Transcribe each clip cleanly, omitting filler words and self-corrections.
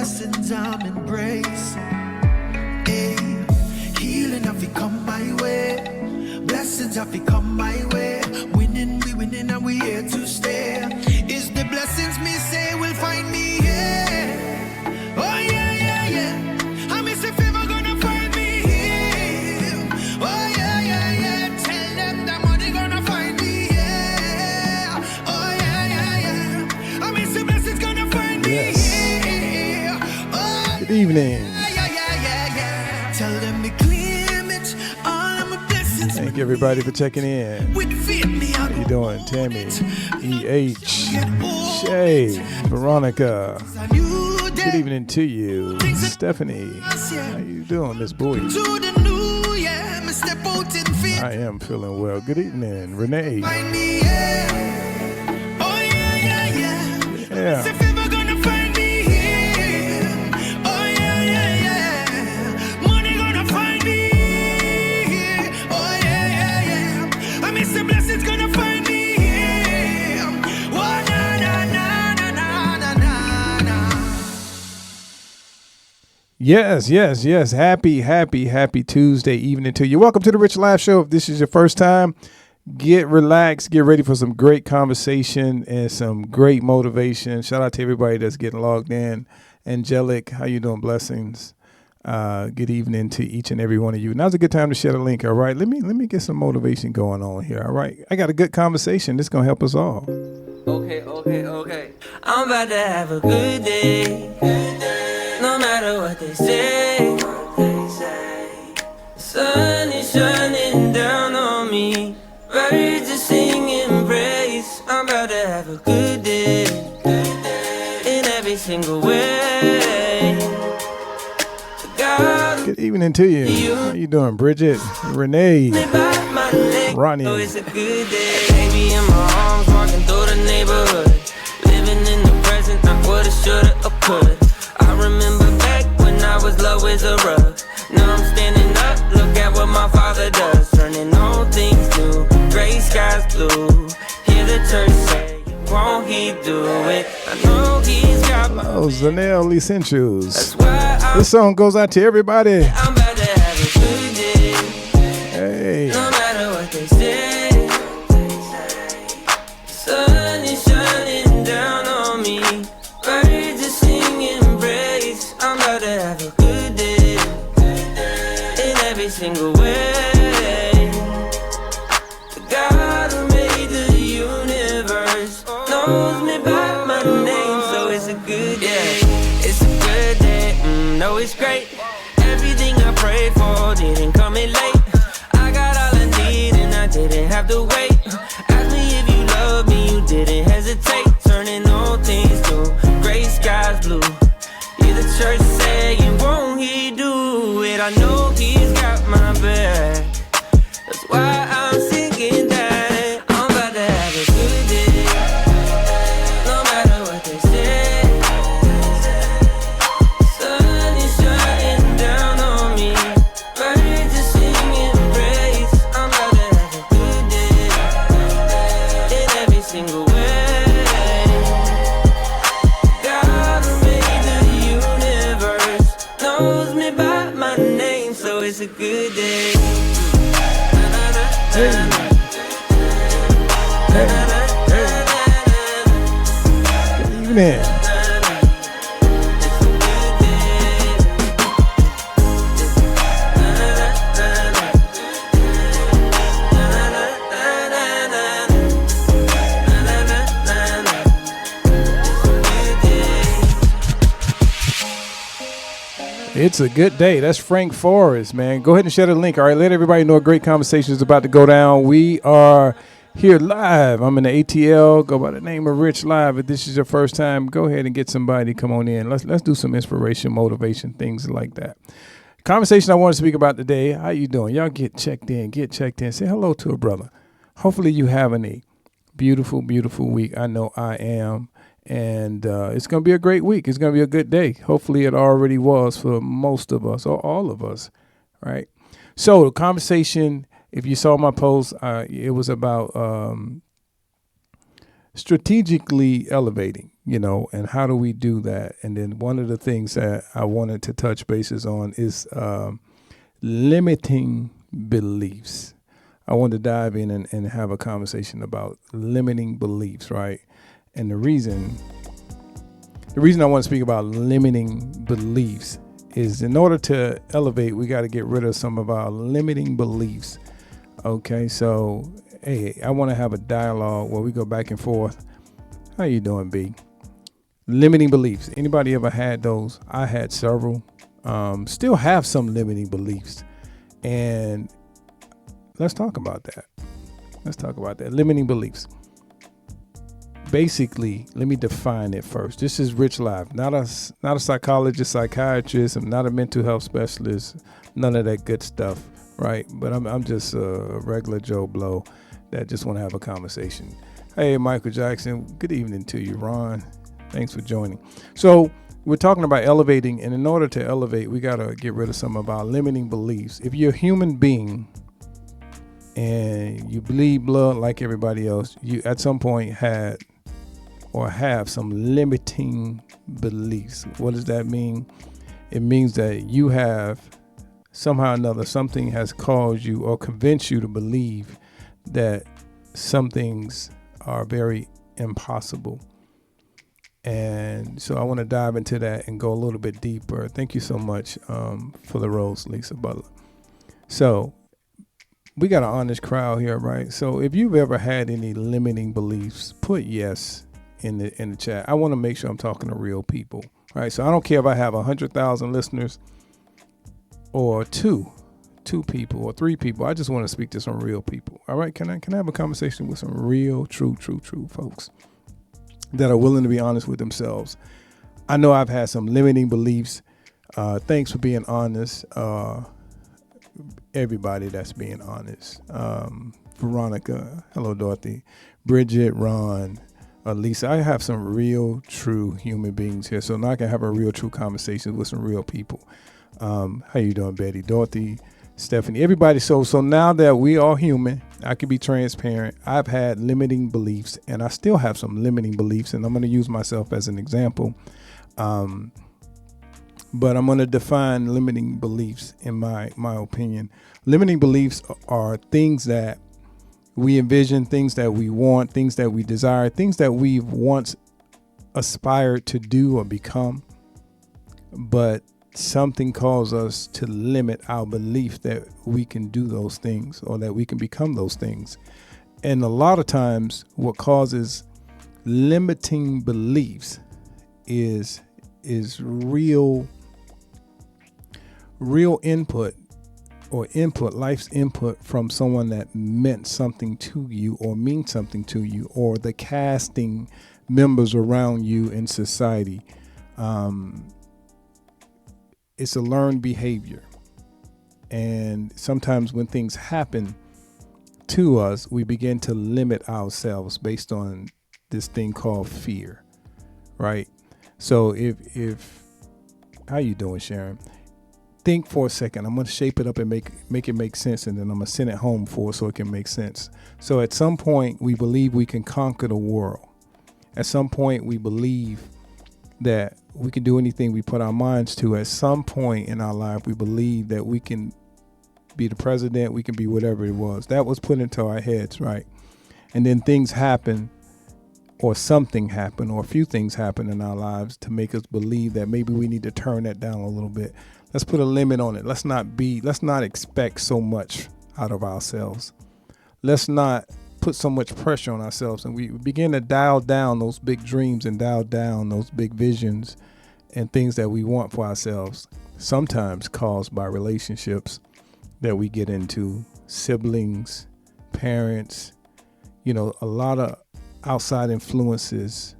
blessings I'm embracing. Hey, healing have to come my way. Blessings have to come my way. Winning, we winning, and we here to stay. It's the blessings me say will find me here. Oh yeah, yeah, yeah. I miss if ever gonna find me here. Oh yeah, yeah, yeah. Tell them that money gonna find me here. Oh yeah, yeah, yeah. I miss the blessings gonna find me here. Oh, good evening. yeah, yeah, yeah, yeah. Tell them me claim it. All of my blessings. Thank you everybody for checking in. With faith, me How you doing, Tammy, E.H., Shay, Veronica? Good evening to you, Stephanie. How you doing, Miss Boyd? I am feeling well. Good evening, Renee. Yeah. Yes. Happy Tuesday evening to you. Welcome to the Rich Live Show. If this is your first time, get relaxed, get ready for some great conversation and some great motivation. Shout out to everybody that's getting logged in. Angelic, how you doing? Blessings. Good evening to each and every one of you. Now's a good time to share the link. All right, let me get some motivation going on here. All right, I got a good conversation. This is gonna help us all. Okay. I'm about to have a good day. No matter what they say. The sun is shining down on me. Birds are singing praise. I'm about to have a good day. In every single way. Good evening to you. How you doing, Bridget, Renee, Ronnie? Oh, it's a good day. Baby in my arms, walking through the neighborhood. Living in the present, I woulda, shoulda, or coulda. I remember back when I was low as a rug. Now I'm standing up, look at what my father does. Turning all things new, gray skies blue. Hear the church say, won't he do it? I know he's got my Zanelle Essentials. That's why This song goes out to everybody. I'm about to have a good day. Hey. No matter what they say. Sun is shining down on me. Birds are singing praise. I'm about to have a good day. In every single way. The God who made the universe knows me by my name, so it's a good day. It's a good day. No, it's great. Everything I prayed for didn't come in late. I got all I need and I didn't have to wait. Ask me if you love me, you didn't hesitate. Turning all things new, gray skies blue. Hear the church saying, won't he do it? I know he's got my back. That's why I'm singing that. I'm about to have a good day. No matter what they say. Sun is shining down on me. Birds are singing praise. I'm about to have a good day. In every single way. God who made the universe knows me by my name, so it's a good day. Hey. Good evening. It's a good day. That's Frank Forrest, man. Go ahead and share the link. All right, let everybody know a great conversation is about to go down. We are here live. I'm in the ATL. Go by the name of Rich Live. If this is your first time, go ahead and get somebody. Come on in. Let's do some inspiration, motivation, things like that. Conversation I want to speak about today. How you doing? Y'all get checked in. Say hello to a brother. Hopefully you having a beautiful, beautiful week. I know I am. And it's going to be a great week. It's going to be a good day. Hopefully it already was for most of us or all of us, right? So the conversation, if you saw my post, it was about strategically elevating. and how do we do that? And then one of the things that I wanted to touch bases on is limiting beliefs. I want to dive in and have a conversation about limiting beliefs, right? And the reason I want to speak about limiting beliefs is in order to elevate, we got to get rid of some of our limiting beliefs. Okay, so, hey, I want to have a dialogue where we go back and forth. How you doing, B? Limiting beliefs. Anybody ever had those? I had several. Still have some limiting beliefs. And let's talk about that. Limiting beliefs. Basically, let me define it first. This is Rich Live, not a psychologist, psychiatrist. I'm not a mental health specialist. None of that good stuff, right? But I'm just a regular Joe Blow that just want to have a conversation. Hey, Michael Jackson. Good evening to you, Ron. Thanks for joining. So we're talking about elevating, and in order to elevate, we got to get rid of some of our limiting beliefs. If you're a human being and you bleed blood like everybody else, you at some point had or have some limiting beliefs. What does that mean? It means that you have somehow or another, something has caused you or convinced you to believe that some things are very impossible. And so I want to dive into that and go a little bit deeper. Thank you so much for the rose, Lisa Butler. So we got an honest crowd here, right? So if you've ever had any limiting beliefs, put yes in the chat. I want to make sure I'm talking to real people, right? So I don't care if I have 100,000 listeners or two people or three people. I just want to speak to some real people. All right, can I have a conversation with some real, true folks that are willing to be honest with themselves? I know I've had some limiting beliefs. Thanks for being honest. Everybody that's being honest. Veronica, hello, Dorothy, Bridget, Ron, Lisa. I have some real, true human beings here, so now I can have a real, true conversation with some real people. How you doing, Betty, Dorothy, Stephanie, everybody? So now that we are human, I can be transparent. I've had limiting beliefs, and I still have some limiting beliefs, and I'm going to use myself as an example. But I'm going to define limiting beliefs in my opinion. Limiting beliefs are things that we envision, things that we want, things that we desire, things that we've once aspired to do or become, but something caused us to limit our belief that we can do those things or that we can become those things. And a lot of times what causes limiting beliefs is real input or life's input from someone that meant something to you or means something to you, or the casting members around you in society. It's a learned behavior. And sometimes when things happen to us, we begin to limit ourselves based on this thing called fear, right? So if how you doing, Sharon? Think for a second. I'm going to shape it up and make it make sense, and then I'm going to send it home so it can make sense. So at some point, we believe we can conquer the world. At some point, we believe that we can do anything we put our minds to. At some point in our life, we believe that we can be the president, we can be whatever it was. That was put into our heads, right? And then things happen, or something happen, or a few things happen in our lives to make us believe that maybe we need to turn that down a little bit. Let's put a limit on it. Let's not expect so much out of ourselves. Let's not put so much pressure on ourselves. And we begin to dial down those big dreams and dial down those big visions and things that we want for ourselves, sometimes caused by relationships that we get into, siblings, parents, a lot of outside influences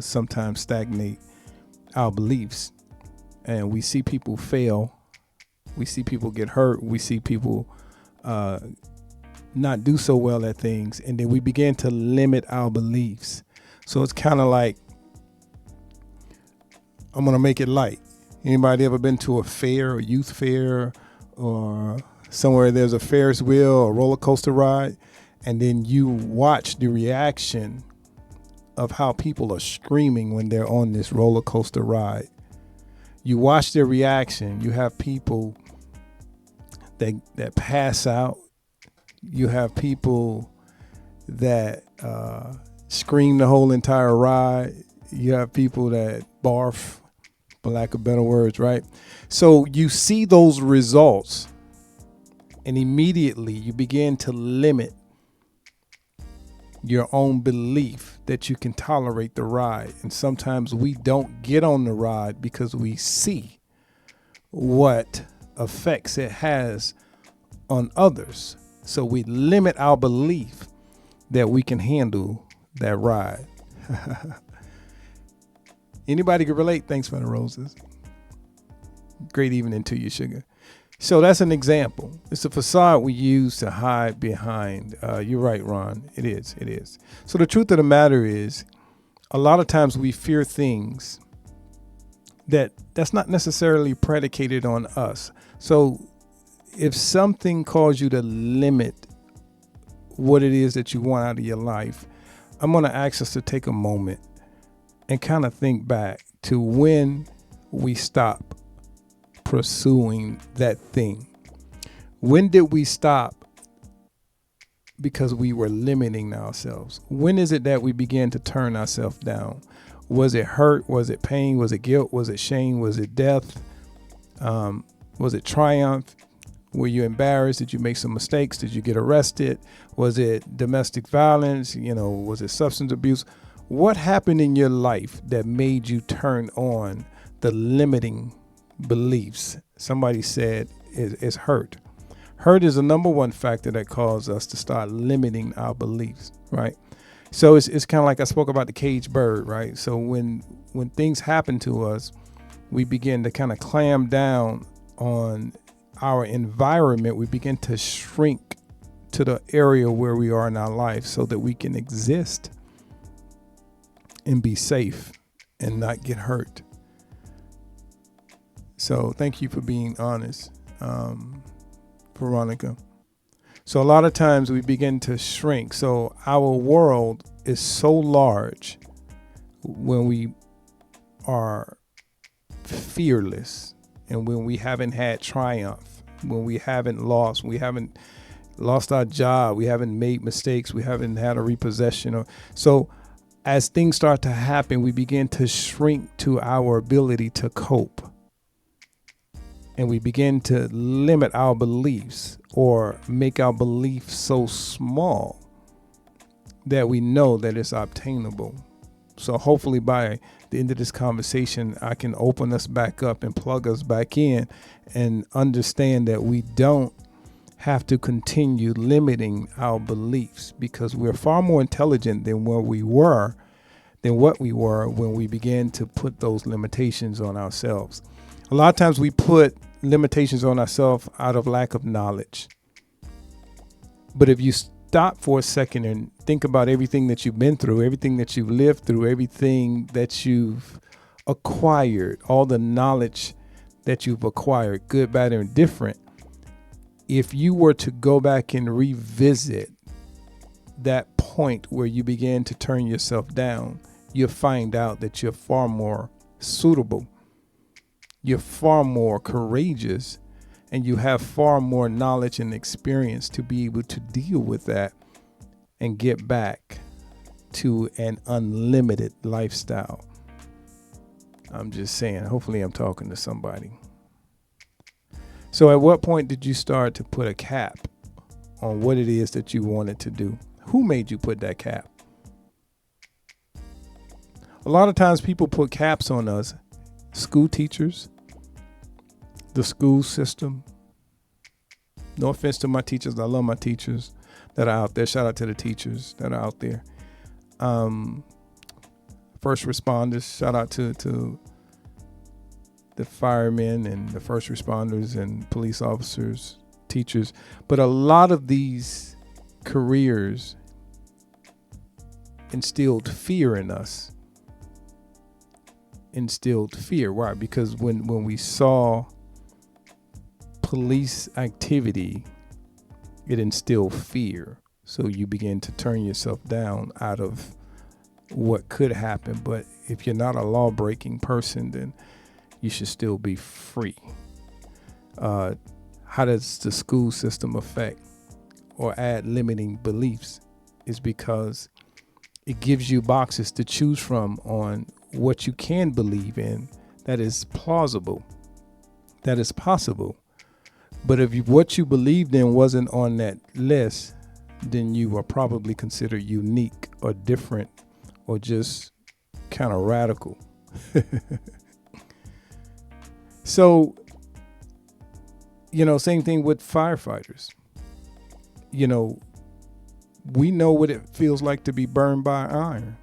sometimes stagnate our beliefs. And we see people fail. We see people get hurt. We see people not do so well at things. And then we begin to limit our beliefs. So it's kind of like, I'm going to make it light. Anybody ever been to a fair, a youth fair, or somewhere there's a Ferris wheel, a roller coaster ride, and then you watch the reaction of how people are screaming when they're on this roller coaster ride. You watch their reaction. You have people that pass out. You have people that scream the whole entire ride. You have people that barf, for lack of better words, right? So you see those results, and immediately you begin to limit your own belief that you can tolerate the ride. And sometimes we don't get on the ride because we see what effects it has on others. So we limit our belief that we can handle that ride. Anybody can relate? Thanks for the roses. Great evening to you, sugar. So that's an example. It's a facade we use to hide behind. You're right, Ron. It is. It is. So the truth of the matter is, a lot of times we fear things that's not necessarily predicated on us. So if something caused you to limit what it is that you want out of your life, I'm going to ask us to take a moment and kind of think back to when we stop pursuing that thing. When did we stop because we were limiting ourselves? When is it that we began to turn ourselves down? Was it hurt? Was it pain? Was it guilt? Was it shame? Was it death? Was it triumph? Were you embarrassed? Did you make some mistakes? Did you get arrested? Was it domestic violence? Was it substance abuse? What happened in your life that made you turn on the limiting beliefs? Somebody said it's hurt. Hurt is the number one factor that causes us to start limiting our beliefs, right? So it's kind of like I spoke about the caged bird, right? So when things happen to us, we begin to kind of clamp down on our environment. We begin to shrink to the area where we are in our life so that we can exist and be safe and not get hurt. So thank you for being honest, Veronica. So a lot of times we begin to shrink. So our world is so large when we are fearless and when we haven't had triumph, when we haven't lost our job, we haven't made mistakes, we haven't had a repossession. So as things start to happen, we begin to shrink to our ability to cope. And we begin to limit our beliefs or make our beliefs so small that we know that it's obtainable. So hopefully by the end of this conversation, I can open us back up and plug us back in and understand that we don't have to continue limiting our beliefs because we're far more intelligent than what we were when we began to put those limitations on ourselves. A lot of times we put limitations on ourselves out of lack of knowledge. But if you stop for a second and think about everything that you've been through, everything that you've lived through, everything that you've acquired, all the knowledge that you've acquired, good, bad, and different, if you were to go back and revisit that point where you began to turn yourself down, you'll find out that you're far more suitable. You're far more courageous, and you have far more knowledge and experience to be able to deal with that and get back to an unlimited lifestyle. I'm just saying, hopefully I'm talking to somebody. So at what point did you start to put a cap on what it is that you wanted to do? Who made you put that cap? A lot of times people put caps on us, school teachers, the school system. No offense to my teachers. I love my teachers that are out there. Shout out to the teachers that are out there. First responders. Shout out to the firemen and the first responders and police officers, teachers. But a lot of these careers instilled fear in us. Instilled fear. Why? Because when we saw police activity, it instilled fear. So you begin to turn yourself down out of what could happen. But if you're not a law-breaking person, then you should still be free. How does the school system affect or add limiting beliefs? Is because it gives you boxes to choose from on what you can believe in that is plausible, that is possible. But if what you believed in wasn't on that list, then you are probably considered unique or different or just kind of radical. So, same thing with firefighters. We know what it feels like to be burned by iron.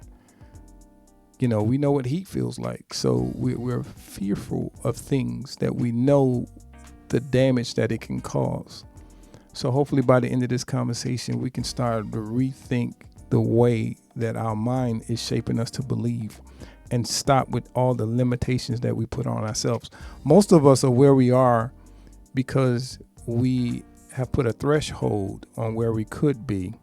We know what heat feels like. So we're fearful of things that we know the damage that it can cause. So hopefully by the end of this conversation, we can start to rethink the way that our mind is shaping us to believe and stop with all the limitations that we put on ourselves. Most of us are where we are because we have put a threshold on where we could be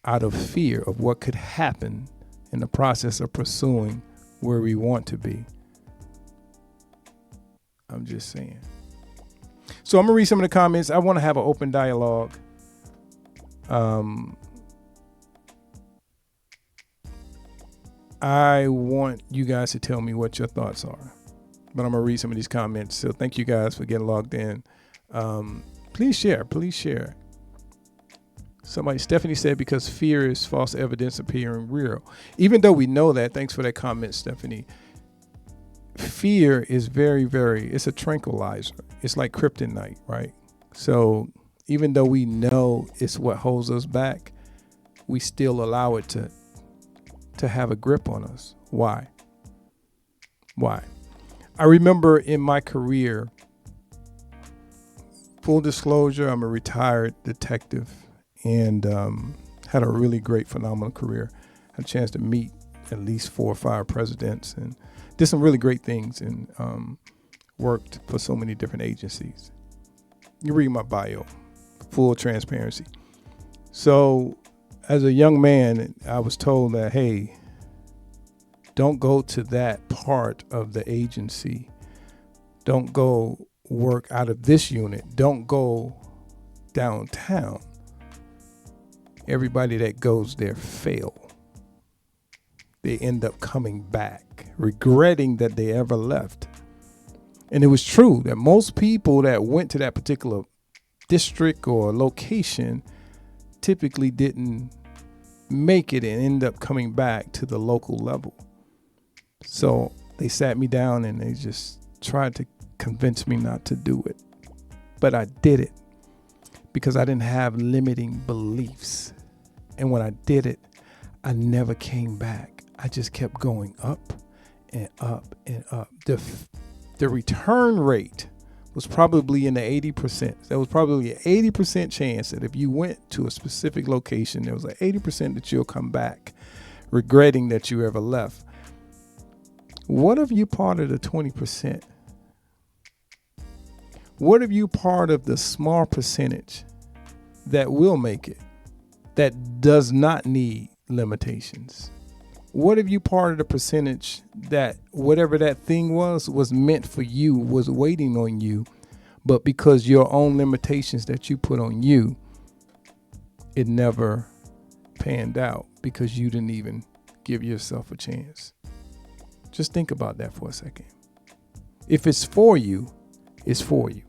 out of fear of what could happen in the process of pursuing where we want to be. I'm just saying. So I'm going to read some of the comments. I want to have an open dialogue. I want you guys to tell me what your thoughts are. But I'm going to read some of these comments. So thank you guys for getting logged in. Please share. Please share. Stephanie said, because fear is false evidence appearing real. Even though we know that, thanks for that comment, Stephanie. Fear is very, it's a tranquilizer. It's like kryptonite, right? So even though we know it's what holds us back, we still allow it to have a grip on us. Why? I remember in my career, full disclosure, I'm a retired detective and had a really great, phenomenal career. Had a chance to meet at least 4 or 5 presidents and did some really great things and worked for so many different agencies. You read my bio, full transparency. So as a young man, I was told that, hey, don't go to that part of the agency. Don't go work out of this unit. Don't go downtown. Everybody that goes there fail. They end up coming back, regretting that they ever left. And it was true that most people that went to that particular district or location typically didn't make it and end up coming back to the local level. So they sat me down and they just tried to convince me not to do it. But I did it because I didn't have limiting beliefs. And when I did it, I never came back. I just kept going up and up and up. The return rate was probably in the 80%. There was probably an 80% chance that if you went to a specific location, there was an 80% that you'll come back regretting that you ever left. What if you part of the 20%? What if you part of the small percentage that will make it, that does not need limitations? What if you part of the percentage that whatever that thing was meant for you, was waiting on you, but because your own limitations that you put on you, it never panned out because you didn't even give yourself a chance? Just think about that for a second. If it's for you, it's for you.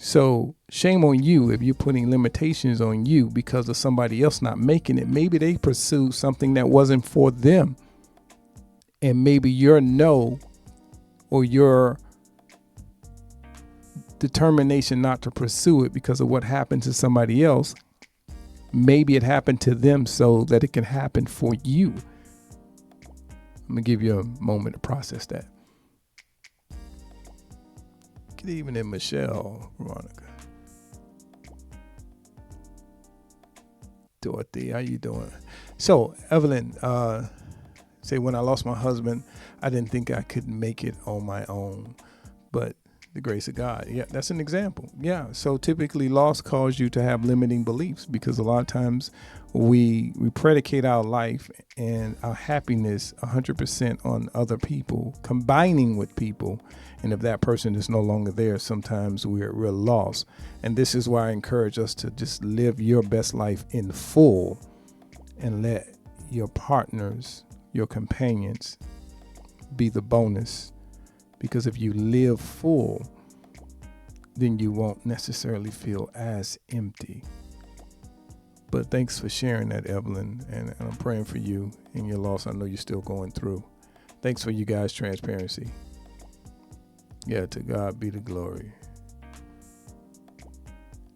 So shame on you if you're putting limitations on you because of somebody else not making it. Maybe they pursued something that wasn't for them. And maybe your no or your determination not to pursue it because of what happened to somebody else, maybe it happened to them so that it can happen for you. I'm going to give you a moment to process that. Good evening, Michelle, Veronica. Dorothy, how you doing? So, Evelyn, say when I lost my husband, I didn't think I could make it on my own. But The grace of God. Yeah, that's an example. Yeah. So typically loss causes you to have limiting beliefs because a lot of times we predicate our life and our happiness 100% on other people, combining with people. And if that person is no longer there, sometimes we're lost. And this is why I encourage us to just live your best life in full and let your partners, your companions be the bonus. Because if you live full, then you won't necessarily feel as empty. But thanks for sharing that, Evelyn. And I'm praying for you and your loss. I know you're still going through. Thanks for you guys' transparency. Yeah, to God be the glory.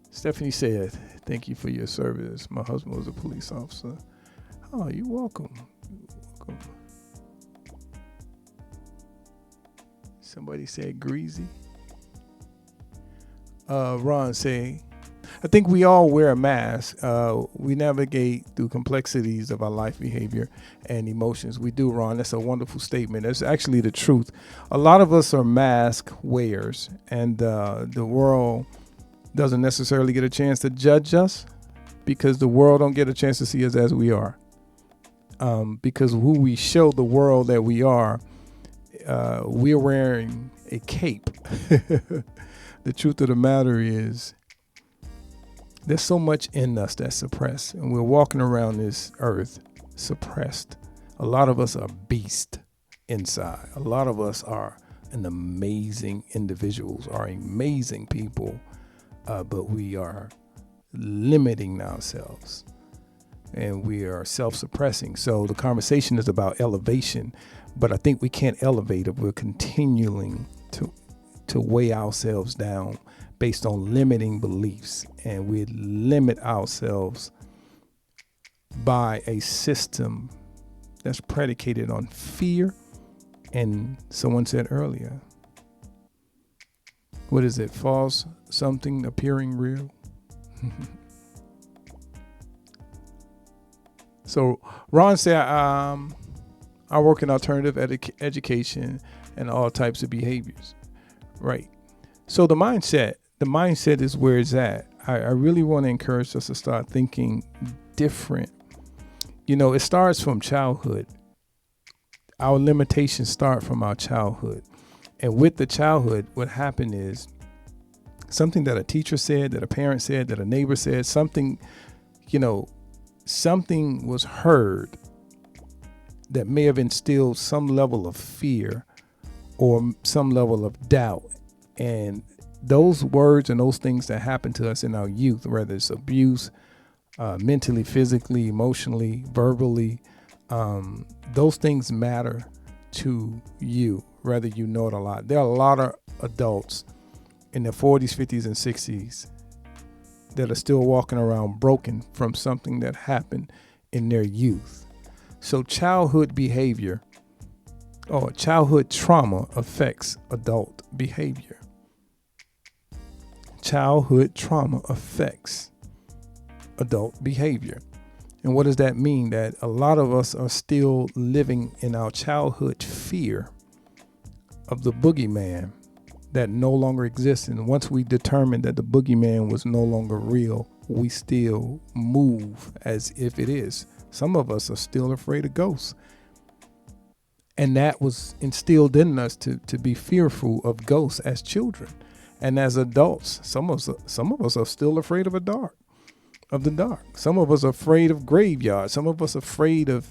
Stephanie said, thank you for your service. My husband was a police officer. Oh, you're welcome. You're welcome. Somebody said greasy. Ron said, I think we all wear a mask. We navigate through complexities of our life behavior and emotions. We do, Ron. That's a wonderful statement. That's actually the truth. A lot of us are mask wearers, and the world doesn't necessarily get a chance to judge us because the world don't get a chance to see us as we are. Because who we show the world that we are, we're wearing a cape. The truth of the matter is there's so much in us that's suppressed, and we're walking around this earth suppressed. A lot of us are beast inside. A lot of us are an amazing individuals, are amazing people, but we are limiting ourselves and we are self-suppressing. So the conversation is about elevation, but I think we can't elevate if we're continuing to weigh ourselves down based on limiting beliefs, and we limit ourselves by a system that's predicated on fear. And someone said earlier, what is it? False something appearing real. So Ron said, I work in alternative education and all types of behaviors. Right. So the mindset is where it's at. I really want to encourage us to start thinking different. You know, it starts from childhood. Our limitations start from our childhood. And with the childhood, what happened is something that a teacher said, that a parent said, that a neighbor said, something was heard that may have instilled some level of fear or some level of doubt. And those words and those things that happen to us in our youth, whether it's abuse, mentally, physically, emotionally, verbally, those things matter to you, whether you know it or not. There are a lot of adults in their 40s, 50s, and 60s that are still walking around broken from something that happened in their youth. So childhood behavior or childhood trauma affects adult behavior. Childhood trauma affects adult behavior. And what does that mean? That a lot of us are still living in our childhood fear of the boogeyman that no longer exists. And once we determine that the boogeyman was no longer real, we still move as if it is. Some of us are still afraid of ghosts. And that was instilled in us to be fearful of ghosts as children. And as adults, some of us are still afraid of the dark. Some of us are afraid of graveyards. Some of us are afraid of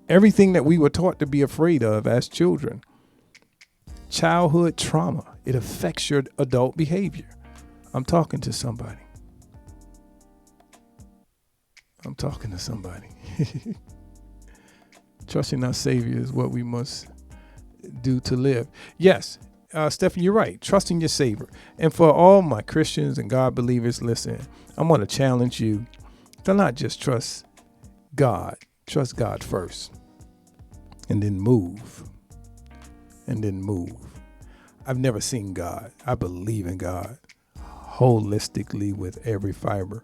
everything that we were taught to be afraid of as children. Childhood trauma, it affects your adult behavior. I'm talking to somebody. Trusting our Savior is what we must do to live. Yes, Stephanie, you're right. Trusting your Savior. And for all my Christians and God believers, listen, I'm going to challenge you to not just trust God. Trust God first. And then move. I've never seen God. I believe in God holistically with every fiber.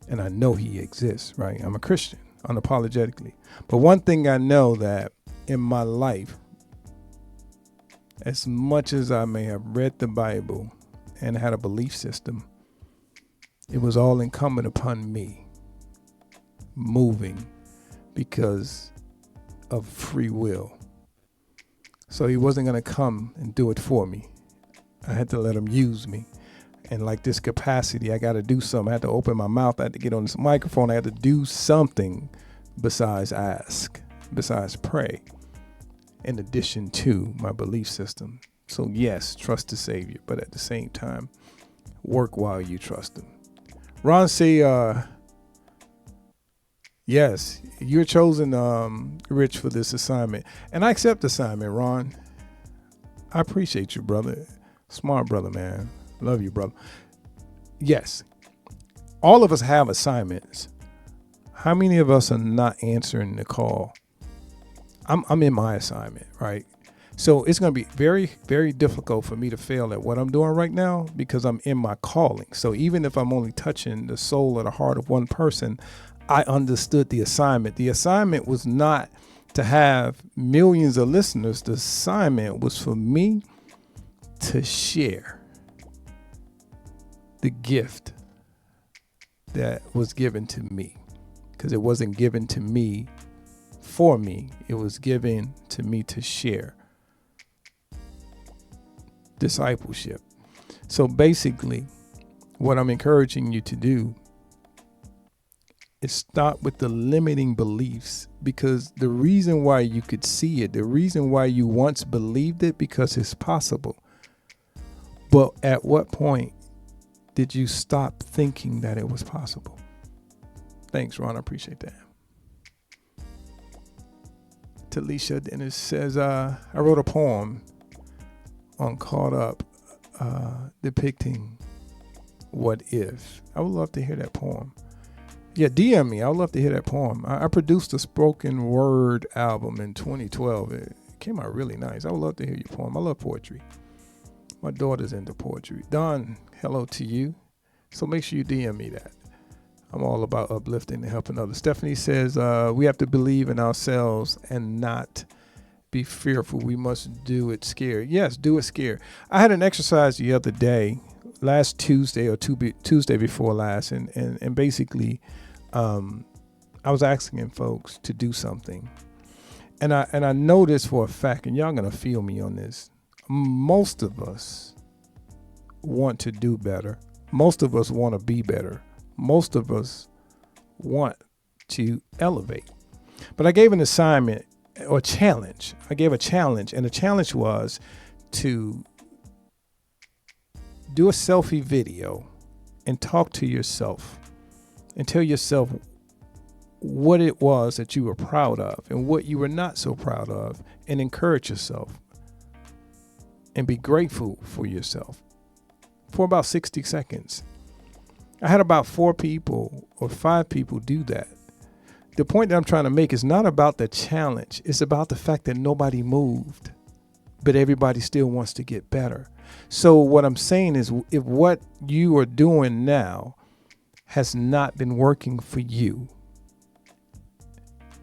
And I know he exists, right? I'm a Christian, unapologetically. But one thing I know that in my life, as much as I may have read the Bible and had a belief system, it was all incumbent upon me moving because of free will. So he wasn't going to come and do it for me. I had to let him use me. And like this capacity, I got to do something. I had to open my mouth. I had to get on this microphone. I had to do something besides ask, besides pray, in addition to my belief system. So yes, trust the Savior, but at the same time, work while you trust him. Ron say, yes, you're chosen, Rich, for this assignment. And I accept the assignment, Ron. I appreciate you, brother. Smart brother, man. Love you, brother. Yes, all of us have assignments. How many of us are not answering the call? I'm in my assignment, right? So it's going to be very, very difficult for me to fail at what I'm doing right now because I'm in my calling. So even if I'm only touching the soul or the heart of one person, I understood the assignment. The assignment was not to have millions of listeners. The assignment was for me to share the gift that was given to me, because it wasn't given to me for me. It was given to me to share. Discipleship. So basically, what I'm encouraging you to do is stop with the limiting beliefs, because the reason why you could see it, the reason why you once believed it, because it's possible. But at what point did you stop thinking that it was possible? Thanks, Ron. I appreciate that. Talisha Dennis says, I wrote a poem on Caught Up depicting what if. I would love to hear that poem. Yeah, DM me. I would love to hear that poem. I produced a spoken word album in 2012. It came out really nice. I would love to hear your poem. I love poetry. My daughter's into poetry. Don, hello to you. So make sure you DM me that. I'm all about uplifting and helping others. Stephanie says, we have to believe in ourselves and not be fearful. We must do it scared. Yes, do it scared. I had an exercise the other day, last Tuesday or Tuesday before last, and basically I was asking folks to do something. And I know this for a fact, and y'all going to feel me on this. Most of us want to do better. Most of us want to be better. Most of us want to elevate. But I gave an assignment or challenge. I gave a challenge, and the challenge was to do a selfie video and talk to yourself and tell yourself what it was that you were proud of and what you were not so proud of, and encourage yourself and be grateful for yourself for about 60 seconds. I had about 4 people or 5 people do that. The point that I'm trying to make is not about the challenge. It's about the fact that nobody moved, but everybody still wants to get better. So what I'm saying is, if what you are doing now has not been working for you,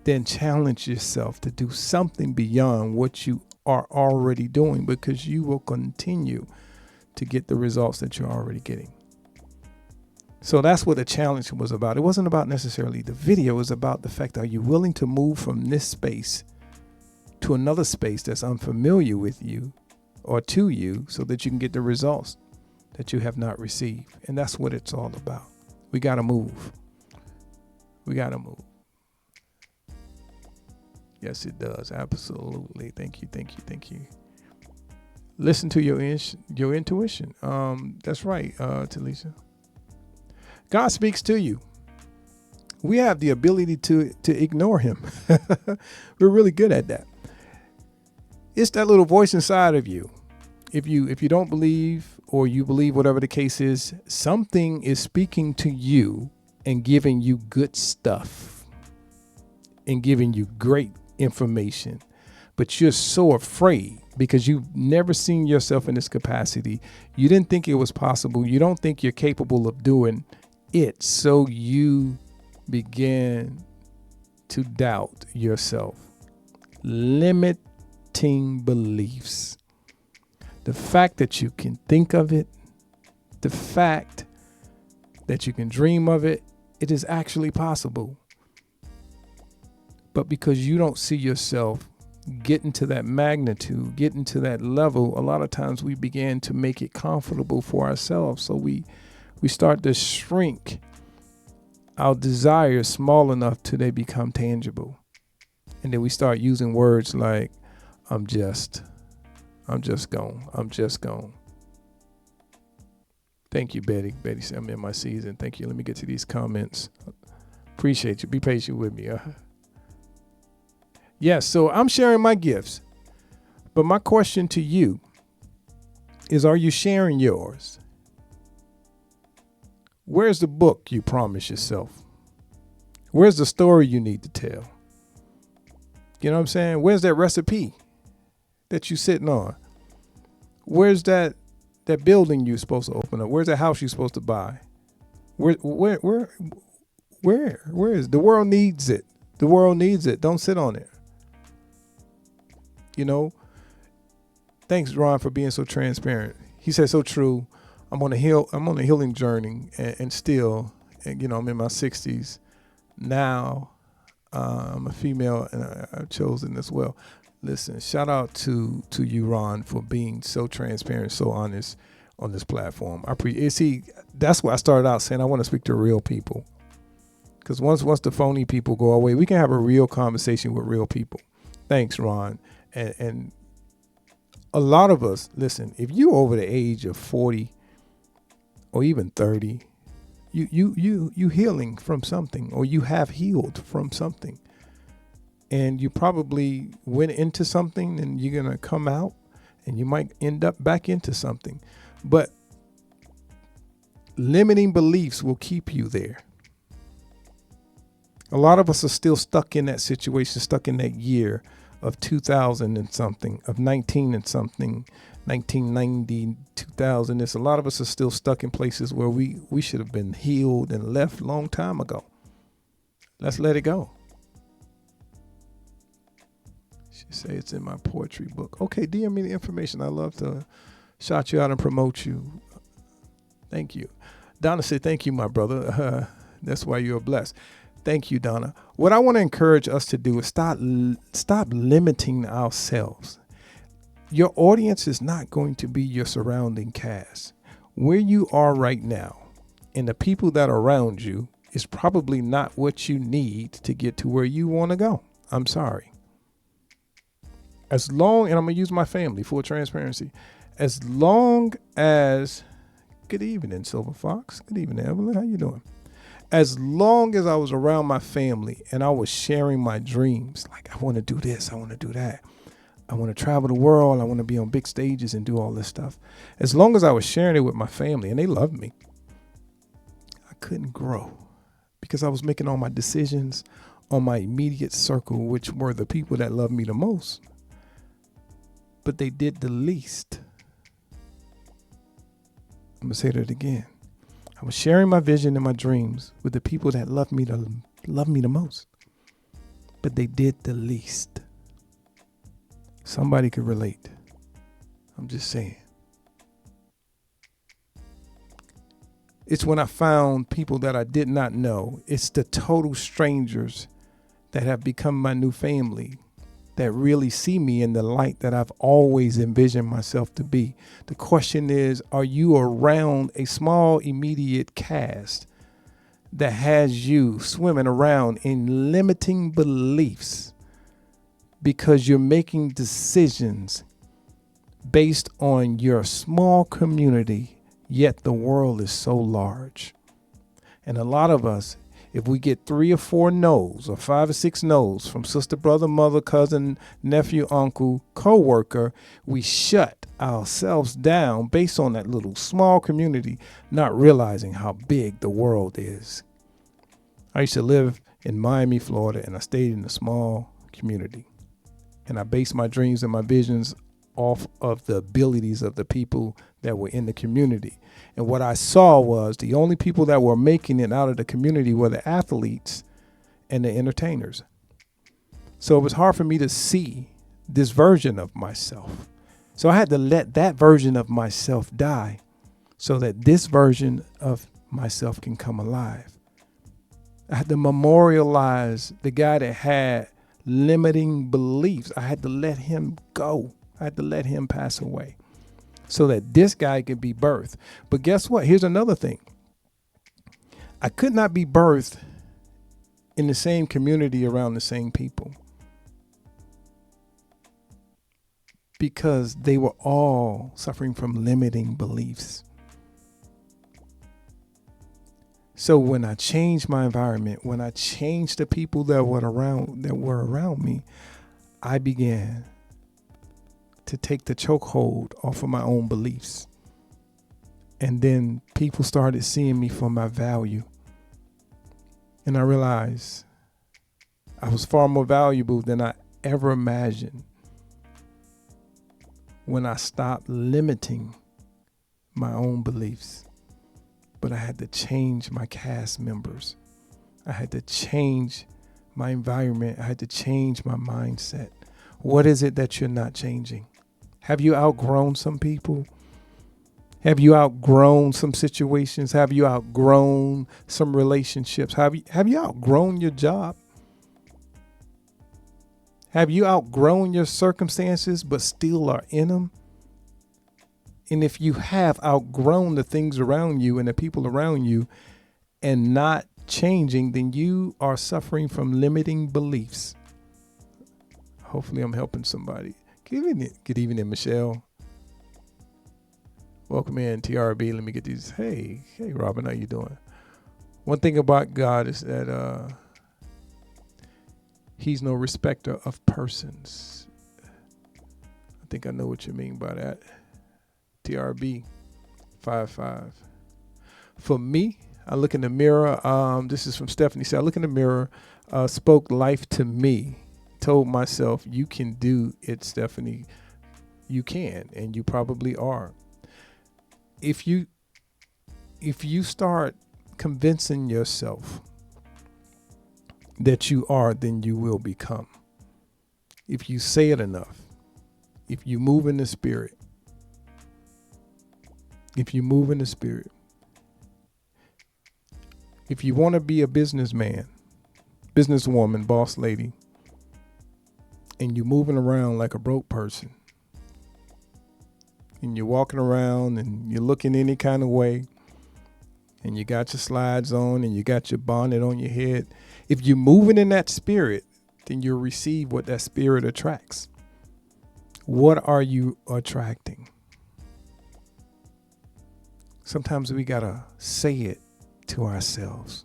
then challenge yourself to do something beyond what you are already doing, because you will continue to get the results that you're already getting. So that's what the challenge was about. It wasn't about necessarily the video. It was about the fact, are you willing to move from this space to another space that's unfamiliar with you or to you, so that you can get the results that you have not received? And that's what it's all about. We got to move. We got to move. Yes, it does. Absolutely. Thank you. Thank you. Thank you. Listen to your intuition. That's right, Talisa. God speaks to you. We have the ability to ignore him. We're really good at that. It's that little voice inside of you. If you don't believe, or you believe, whatever the case is, something is speaking to you and giving you good stuff and giving you great information, but you're so afraid because you've never seen yourself in this capacity. You didn't think it was possible. You don't think you're capable of doing it. So you begin to doubt yourself. Limiting beliefs. The fact that you can think of it, the fact that you can dream of it, it is actually possible. But because you don't see yourself getting to that magnitude, getting to that level, a lot of times we begin to make it comfortable for ourselves. So we start to shrink our desires small enough till they become tangible. And then we start using words like, I'm just gone. Thank you, Betty. Betty said, I'm in my season. Thank you. Let me get to these comments. Appreciate you. Be patient with me. Yes, so I'm sharing my gifts. But my question to you is, are you sharing yours? Where's the book you promised yourself? Where's the story you need to tell? You know what I'm saying? Where's that recipe that you sitting on? Where's that building you're supposed to open up? Where's that house you're supposed to buy? Where is the world needs it? The world needs it. Don't sit on it. You know, thanks, Ron, for being so transparent. He said so true. I'm on a healing journey, and still, you know, I'm in my 60s now. I'm a female, and I've chosen as well. Listen, shout out to you, Ron, for being so transparent, so honest on this platform. That's why I started out saying I want to speak to real people, because once the phony people go away, we can have a real conversation with real people. Thanks, Ron. And a lot of us, listen, if you over the age of 40 or even 30, you healing from something, or you have healed from something. And you probably went into something, and you're going to come out, and you might end up back into something. But limiting beliefs will keep you there. A lot of us are still stuck in that situation, stuck in that year of 2000 and something, of 19 and something, 1990, 2000. A lot of us are still stuck in places where we should have been healed and left a long time ago. Let's let it go. She say it's in my poetry book. Okay, DM me the information. I love to shout you out and promote you. Thank you. Donna said, thank you, my brother. That's why you're blessed. Thank you, Donna. What I want to encourage us to do is stop limiting ourselves. Your audience is not going to be your surrounding cast. Where you are right now and the people that are around you is probably not what you need to get to where you want to go. I'm sorry. And I'm going to use my family, full transparency. As long as, good evening, Silver Fox. Good evening, Evelyn. How you doing? As long as I was around my family and I was sharing my dreams, like I want to do this, I want to do that. I want to travel the world. I want to be on big stages and do all this stuff. As long as I was sharing it with my family and they loved me, I couldn't grow because I was making all my decisions on my immediate circle, which were the people that loved me the most. But they did the least. I'm going to say that again. I was sharing my vision and my dreams with the people that loved me the most. But they did the least. Somebody could relate. I'm just saying. It's when I found people that I did not know. It's the total strangers that have become my new family, that really see me in the light that I've always envisioned myself to be. The question is, are you around a small immediate cast that has you swimming around in limiting beliefs because you're making decisions based on your small community, yet the world is so large? And a lot of us, if we get 3 or 4 no's or 5 or 6 no's from sister, brother, mother, cousin, nephew, uncle, co-worker, we shut ourselves down based on that little small community, not realizing how big the world is. I used to live in Miami, Florida, and I stayed in a small community. And I based my dreams and my visions off of the abilities of the people that were in the community. And what I saw was the only people that were making it out of the community were the athletes and the entertainers. So it was hard for me to see this version of myself. So I had to let that version of myself die so that this version of myself can come alive. I had to memorialize the guy that had limiting beliefs. I had to let him go. I had to let him pass away so that this guy could be birthed. But guess what? Here's another thing. I could not be birthed in the same community around the same people because they were all suffering from limiting beliefs. So when I changed my environment, when I changed the people that were around me, I began to take the chokehold off of my own beliefs. And then people started seeing me for my value. And I realized I was far more valuable than I ever imagined when I stopped limiting my own beliefs. But I had to change my cast members. I had to change my environment. I had to change my mindset. What is it that you're not changing? Have you outgrown some people? Have you outgrown some situations? Have you outgrown some relationships? Have you outgrown your job? Have you outgrown your circumstances but still are in them? And if you have outgrown the things around you and the people around you and not changing, then you are suffering from limiting beliefs. Hopefully I'm helping somebody. Good evening, Michelle. Welcome in, TRB. Let me get these. Hey, Robin, how you doing? One thing about God is that he's no respecter of persons. I think I know what you mean by that. TRB 55. For me, I look in the mirror. This is from Stephanie. So I look in the mirror, spoke life to me, told myself, you can do it, Stephanie. You can, and you probably are. If you start convincing yourself that you are, then you will become. If you say it enough, if you move in the spirit, if you want to be a businessman, businesswoman, boss lady, and you're moving around like a broke person, and you're walking around and you're looking any kind of way, and you got your slides on and you got your bonnet on your head, if you're moving in that spirit, then you'll receive what that spirit attracts. What are you attracting? Sometimes we got to say it to ourselves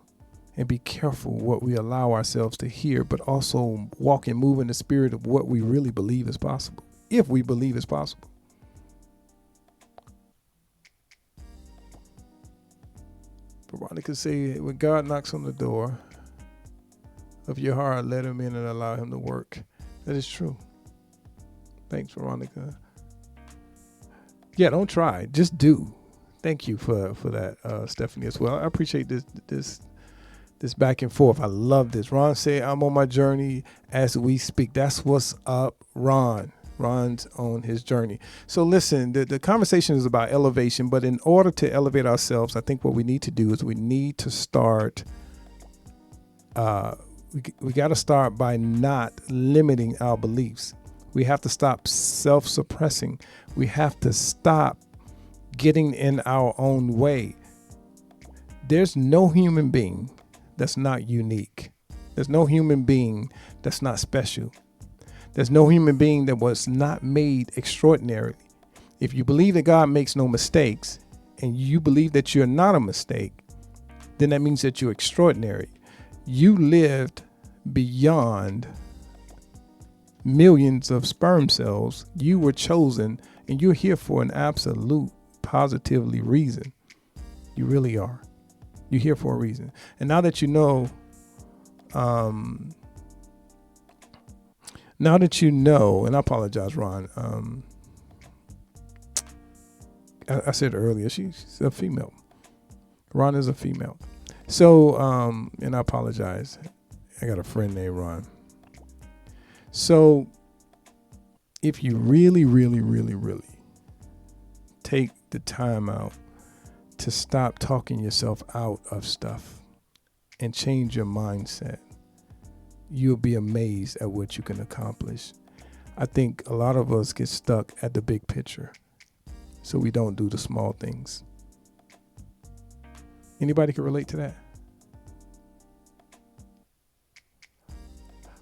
and be careful what we allow ourselves to hear, but also walk and move in the spirit of what we really believe is possible, if we believe it's possible. Veronica said, when God knocks on the door of your heart, let him in and allow him to work. That is true. Thanks, Veronica. Yeah, don't try. Just do. Thank you for that, Stephanie, as well. I appreciate this back and forth. I love this. Ron said, I'm on my journey as we speak. That's what's up, Ron. Ron's on his journey. So listen, the conversation is about elevation, but in order to elevate ourselves, I think what we need to do is we need to start, we got to start by not limiting our beliefs. We have to stop self-suppressing. We have to stop getting in our own way. There's no human being that's not unique. There's no human being that's not special. There's no human being that was not made extraordinary. If you believe that God makes no mistakes and you believe that you're not a mistake, then that means that you're extraordinary. You lived beyond millions of sperm cells. You were chosen and you're here for an absolute positively reason. You really are. You're here for a reason. And now that you know, and I apologize, Ron. I said earlier, she's a female. Ron is a female. So, and I apologize. I got a friend named Ron. So if you really, really, really, really take the time out to stop talking yourself out of stuff and change your mindset, you'll be amazed at what you can accomplish. I think a lot of us get stuck at the big picture, so we don't do the small things. Anybody can relate to that?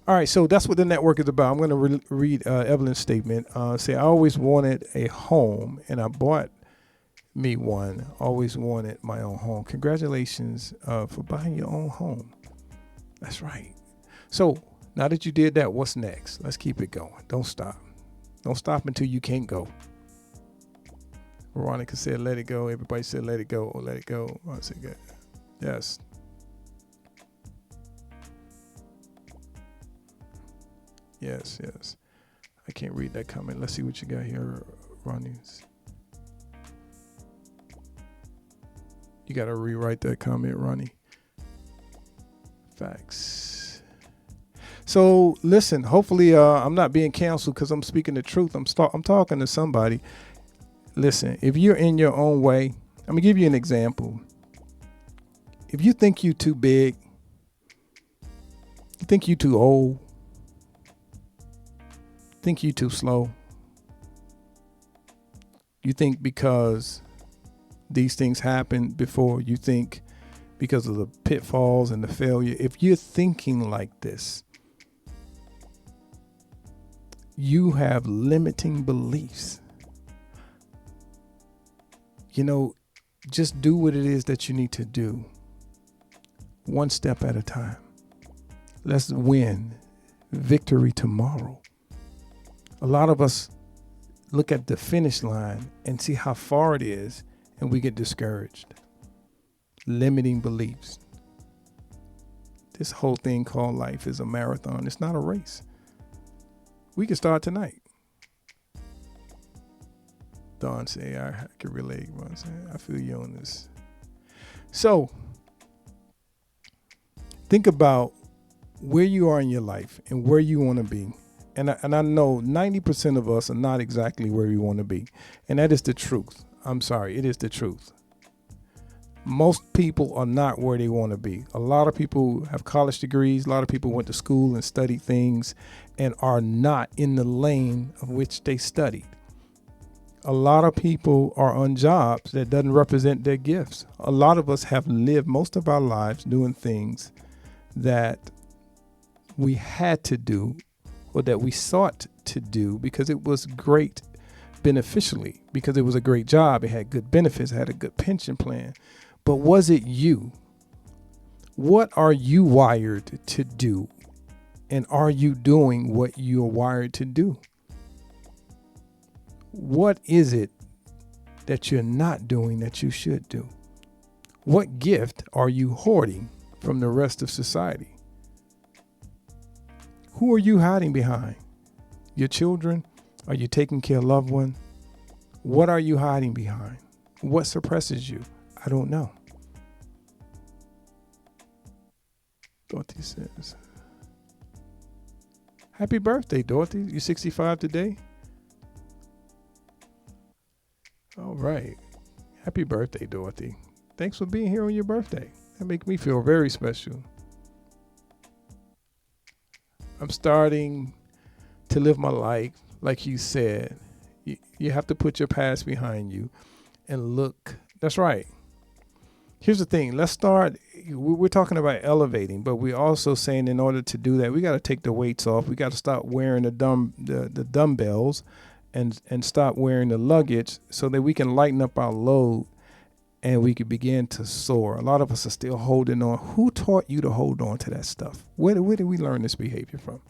All right, so that's what the network is about. I'm going to read Evelyn's statement. Say, I always wanted a home, and I bought me one. Always wanted my own home. Congratulations for buying your own home. That's right. So now that you did that, what's next? Let's keep it going. Don't stop. Don't stop until you can't go. Veronica said, let it go. Everybody said, let it go. Oh, let it go. I said, good. Yes. Yes, yes. I can't read that comment. Let's see what you got here, Ronnie. You got to rewrite that comment, Ronnie. Facts. So listen, hopefully I'm not being canceled because I'm speaking the truth. I'm talking to somebody. Listen, if you're in your own way, I'm going to give you an example. If you think you're too big, you think you're too old, think you're too slow, you think because these things happened before, you think because of the pitfalls and the failure, if you're thinking like this, you have limiting beliefs. You know, just do what it is that you need to do, one step at a time. Let's win victory tomorrow. A lot of us look at the finish line and see how far it is, and we get discouraged. Limiting beliefs. This whole thing called life is a marathon. It's not a race. We can start tonight. Don say, I can relate. I feel you on this. So, think about where you are in your life and where you want to be. And I know 90% of us are not exactly where we want to be. And that is the truth. I'm sorry, it is the truth. Most people are not where they want to be. A lot of people have college degrees. A lot of people went to school and studied things and are not in the lane of which they studied. A lot of people are on jobs that doesn't represent their gifts. A lot of us have lived most of our lives doing things that we had to do or that we sought to do because it was great beneficially, because it was a great job. It had good benefits, it had a good pension plan. But was it you? What are you wired to do? And are you doing what you're wired to do? What is it that you're not doing that you should do? What gift are you hoarding from the rest of society? Who are you hiding behind? Your children? Are you taking care of loved ones? What are you hiding behind? What suppresses you? I don't know. Dorothy says, happy birthday, Dorothy. You're 65 today? All right. Happy birthday, Dorothy. Thanks for being here on your birthday. That makes me feel very special. I'm starting to live my life like you said. You have to put your past behind you and look. That's right. Here's the thing. Let's start. We're talking about elevating, but we're also saying in order to do that, we got to take the weights off. We got to stop wearing the dumbbells and stop wearing the luggage so that we can lighten up our load and we can begin to soar. A lot of us are still holding on. Who taught you to hold on to that stuff? Where did we learn this behavior from?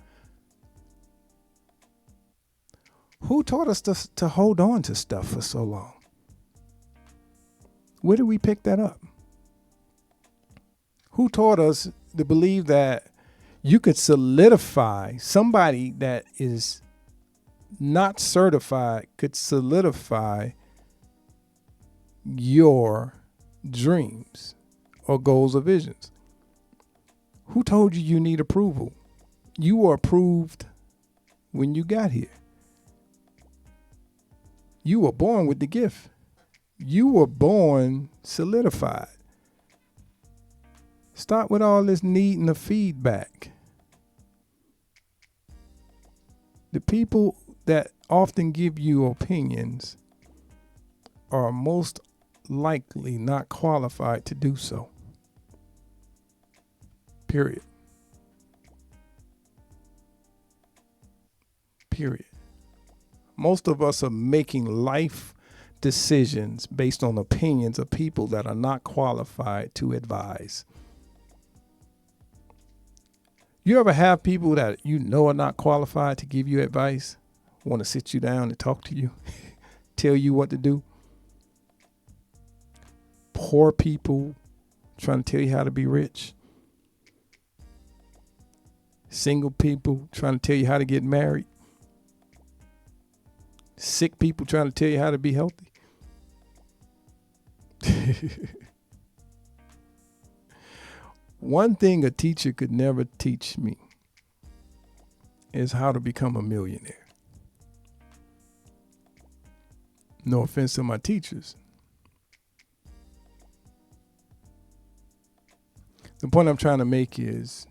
Who taught us to hold on to stuff for so long? Where did we pick that up? Who taught us to believe that you could solidify, somebody that is not certified could solidify your dreams or goals or visions? Who told you you need approval? You were approved when you got here. You were born with the gift. You were born solidified. Stop with all this needing the feedback. The people that often give you opinions are most likely not qualified to do so. Period. Period. Most of us are making life decisions based on opinions of people that are not qualified to advise. You ever have people that you know are not qualified to give you advice, want to sit you down and talk to you, tell you what to do? Poor people trying to tell you how to be rich. Single people trying to tell you how to get married. Sick people trying to tell you how to be healthy. One thing a teacher could never teach me is how to become a millionaire. No offense to my teachers. The point I'm trying to make is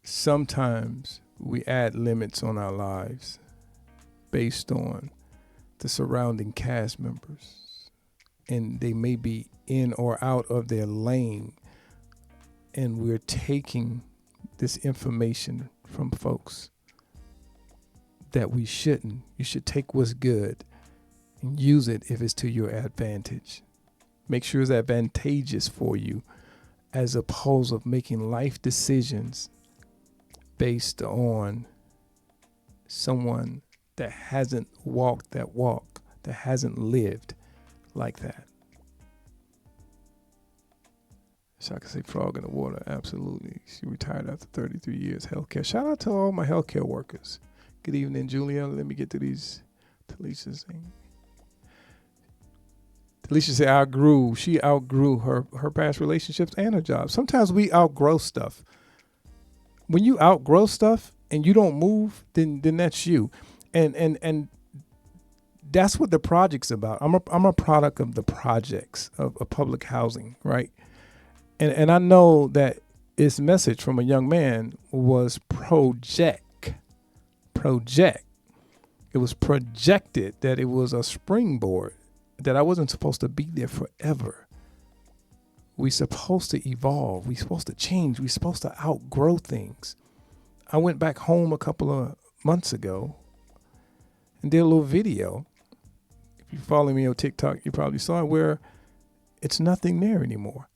sometimes we add limits on our lives based on the surrounding cast members, and they may be in or out of their lane, and we're taking this information from folks that we shouldn't. You should take what's good and use it if it's to your advantage. Make sure it's advantageous for you, as opposed to making life decisions based on someone that hasn't walked that walk, that hasn't lived like that. So I can say frog in the water. Absolutely. She retired after 33 years healthcare. Shout out to all my healthcare workers. Good evening, Julia. Let me get to these. Talisha's thing. Talisha said she outgrew her past relationships and her job. Sometimes we outgrow stuff. When you outgrow stuff and you don't move, then that's you. And that's what the project's about. I'm a product of the projects of public housing, right? And I know that its message from a young man was project. It was projected that it was a springboard, that I wasn't supposed to be there forever. We're supposed to evolve. We're supposed to change. We're supposed to outgrow things. I went back home a couple of months ago and did a little video. If you follow me on TikTok, you probably saw it, where it's nothing there anymore.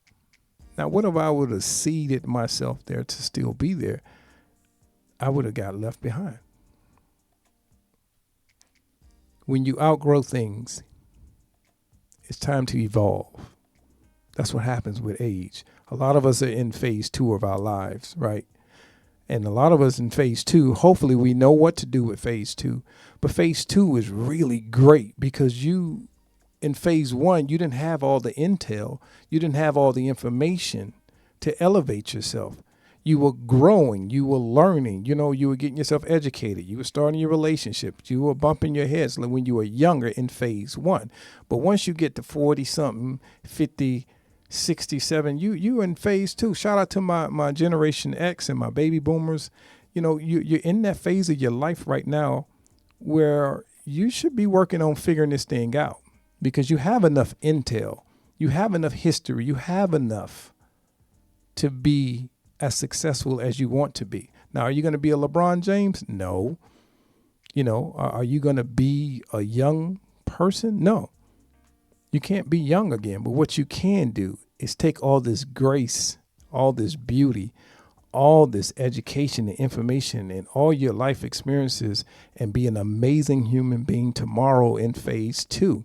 Now, what if I would have seeded myself there to still be there? I would have got left behind. When you outgrow things, it's time to evolve. That's what happens with age. A lot of us are in phase 2 of our lives, right? And a lot of us in phase 2, hopefully we know what to do with phase 2. But phase 2 is really great because in phase 1, you didn't have all the intel. You didn't have all the information to elevate yourself. You were growing. You were learning. You were getting yourself educated. You were starting your relationships. You were bumping your heads when you were younger in phase 1. But once you get to 40-something, 50, 67, you in phase 2. Shout out to my Generation X and my baby boomers. You're in that phase of your life right now where you should be working on figuring this thing out, because you have enough intel. You have enough history. You have enough to be as successful as you want to be. Now, are you going to be a LeBron James? No. Are you going to be a young person? No. You can't be young again. But what you can do is take all this grace, all this beauty, all this education and information and all your life experiences and be an amazing human being tomorrow in phase 2.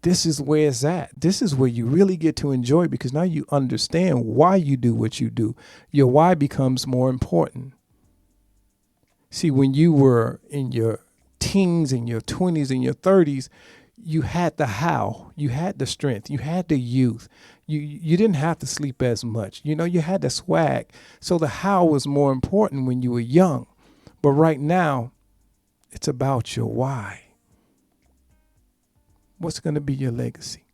This is where it's at. This is where you really get to enjoy, because now you understand why you do what you do. Your why becomes more important. See, when you were in your teens, in your 20s, in your 30s, you had the how, you had the strength, you had the youth. You didn't have to sleep as much. You had the swag. So the how was more important when you were young. But right now, It's about your why. What's going to be your legacy?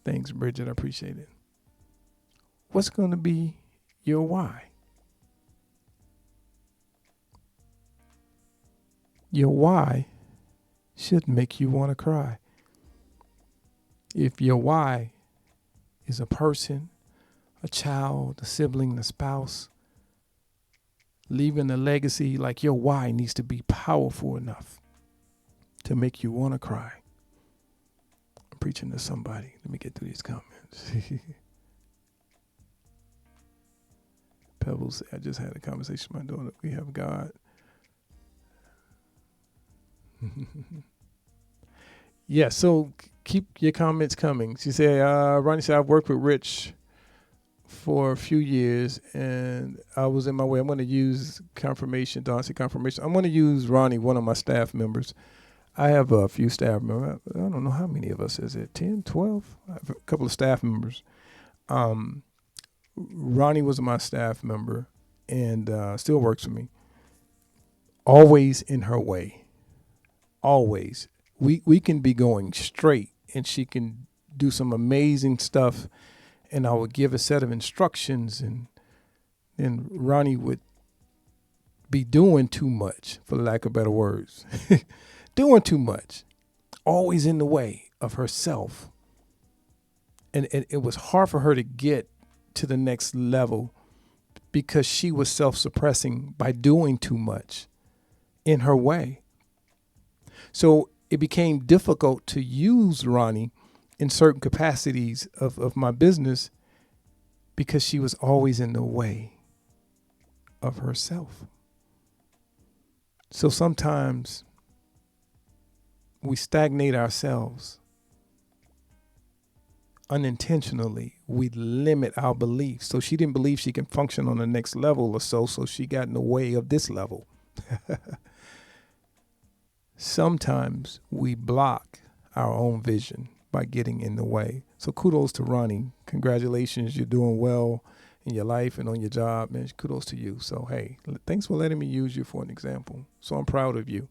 Thanks, Bridget. I appreciate it. What's going to be your why? Your why should make you want to cry. If your why is a person, a child, a sibling, a spouse, leaving a legacy, like your why needs to be powerful enough to make you want to cry. I'm preaching to somebody. Let me get through these comments. Pebbles, I just had a conversation with my daughter. We have God. Yeah, so keep your comments coming. She said, Ronnie said, I've worked with Rich for a few years, and I was in my way. I'm going to use confirmation, Darcy confirmation. I'm going to use Ronnie, one of my staff members. I have a few staff members. I don't know how many of us is it, 10, 12? I have a couple of staff members. Ronnie was my staff member and still works for me. Always in her way. Always. We can be going straight, and she can do some amazing stuff, and I would give a set of instructions, and then Ronnie would be doing too much, for lack of better words. Doing too much. Always in the way of herself. And it was hard for her to get to the next level because she was self-suppressing by doing too much in her way. So it became difficult to use Ronnie in certain capacities of my business because she was always in the way of herself. So sometimes we stagnate ourselves. Unintentionally, we limit our beliefs. So she didn't believe she can function on the next level or so she got in the way of this level. Sometimes we block our own vision by getting in the way. So kudos to Ronnie. Congratulations. You're doing well in your life and on your job, man. Kudos to you. So, hey, thanks for letting me use you for an example. So I'm proud of you.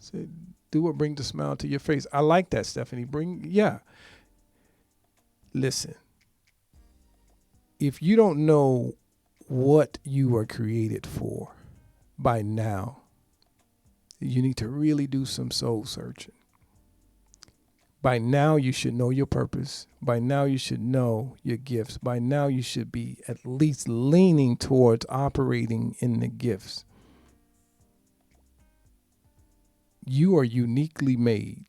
So do what brings a smile to your face. I like that, Stephanie. Listen, if you don't know what you are created for by now, you need to really do some soul searching. By now, you should know your purpose. By now, you should know your gifts. By now, you should be at least leaning towards operating in the gifts. You are uniquely made.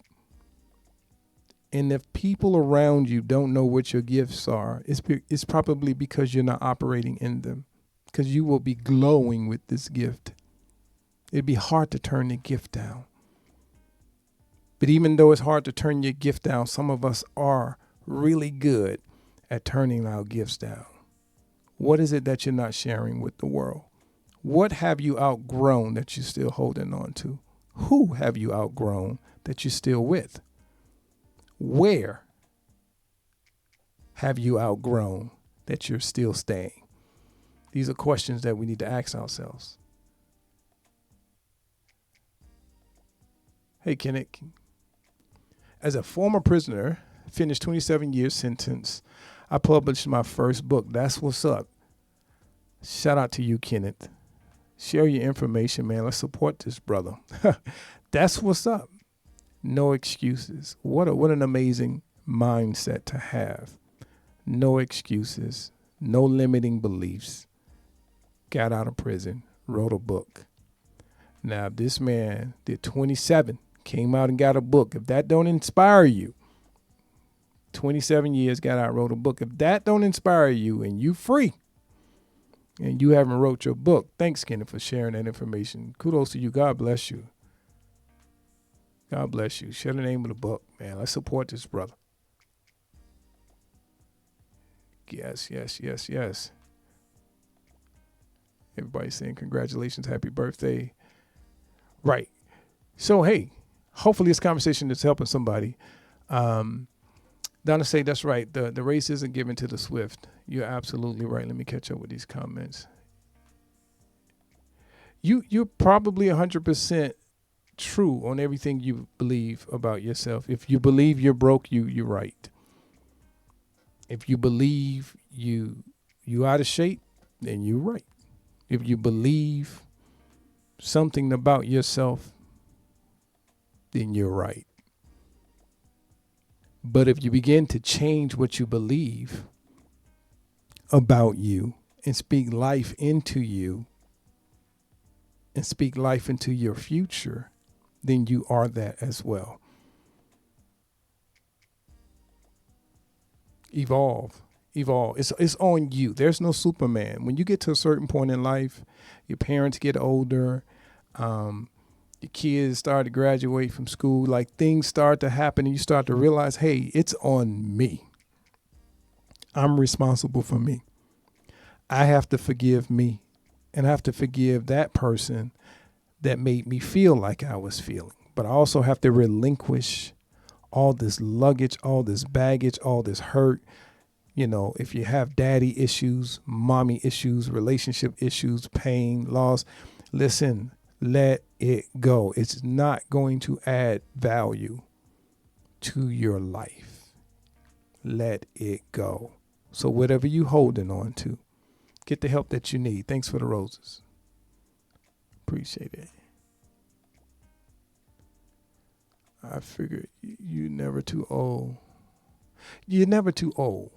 And if people around you don't know what your gifts are, it's probably because you're not operating in them. Because you will be glowing with this gift. It'd be hard to turn the gift down. But even though it's hard to turn your gift down, some of us are really good at turning our gifts down. What is it that you're not sharing with the world? What have you outgrown that you're still holding on to? Who have you outgrown that you're still with? Where have you outgrown that you're still staying? These are questions that we need to ask ourselves. Hey, Kenneth. As a former prisoner, finished 27 years sentence, I published my first book. That's what's up. Shout out to you, Kenneth. Share your information, man. Let's support this brother. That's what's up. No excuses. What an amazing mindset to have. No excuses. No limiting beliefs. Got out of prison. Wrote a book. Now, if this man did 27, came out and got a book, if that don't inspire you, 27 years, got out, wrote a book. If that don't inspire you and you free and you haven't wrote your book, thanks, Kenneth, for sharing that information. Kudos to you. God bless you. God bless you. Share the name of the book, man. Let's support this brother. Yes. Everybody's saying congratulations, happy birthday. Right. So, hey, hopefully this conversation is helping somebody. Donna say that's right. The race isn't given to the swift. You're absolutely right. Let me catch up with these comments. You're probably 100% true on everything you believe about yourself. If you believe you're broke, you're right. If you believe you out of shape, then you're right. If you believe something about yourself, then you're right. But if you begin to change what you believe about you and speak life into you and speak life into your future, then you are that as well. Evolve. It's on you. There's no Superman. When you get to a certain point in life, your parents get older, your kids start to graduate from school, like things start to happen and you start to realize, hey, it's on me. I'm responsible for me. I have to forgive me, and I have to forgive that person that made me feel like I was feeling. But I also have to relinquish all this luggage, all this baggage, all this hurt. You know, if you have daddy issues, mommy issues, relationship issues, pain, loss, listen, let it go. It's not going to add value to your life. Let it go. So whatever you holding on to, get the help that you need. Thanks for the roses. Appreciate it. I figured you're never too old. You're never too old.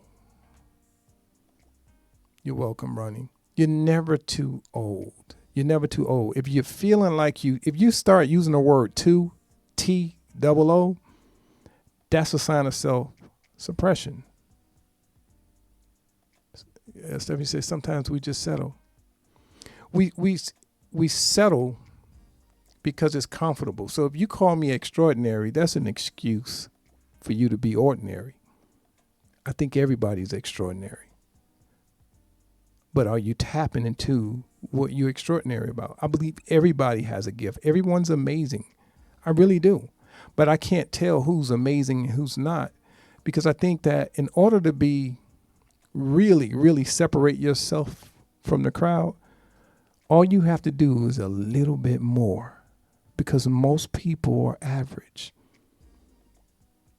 You're welcome, Ronnie. You're never too old. You're never too old. If you're feeling like if you start using the word too, T-double-O, that's a sign of self-suppression. Stephanie says sometimes we just settle. We settle because it's comfortable. So if you call me extraordinary, that's an excuse for you to be ordinary. I think everybody's extraordinary. But are you tapping into what you're extraordinary about? I believe everybody has a gift. Everyone's amazing. I really do. But I can't tell who's amazing and who's not, because I think that in order to be really, really separate yourself from the crowd, all you have to do is a little bit more, because most people are average.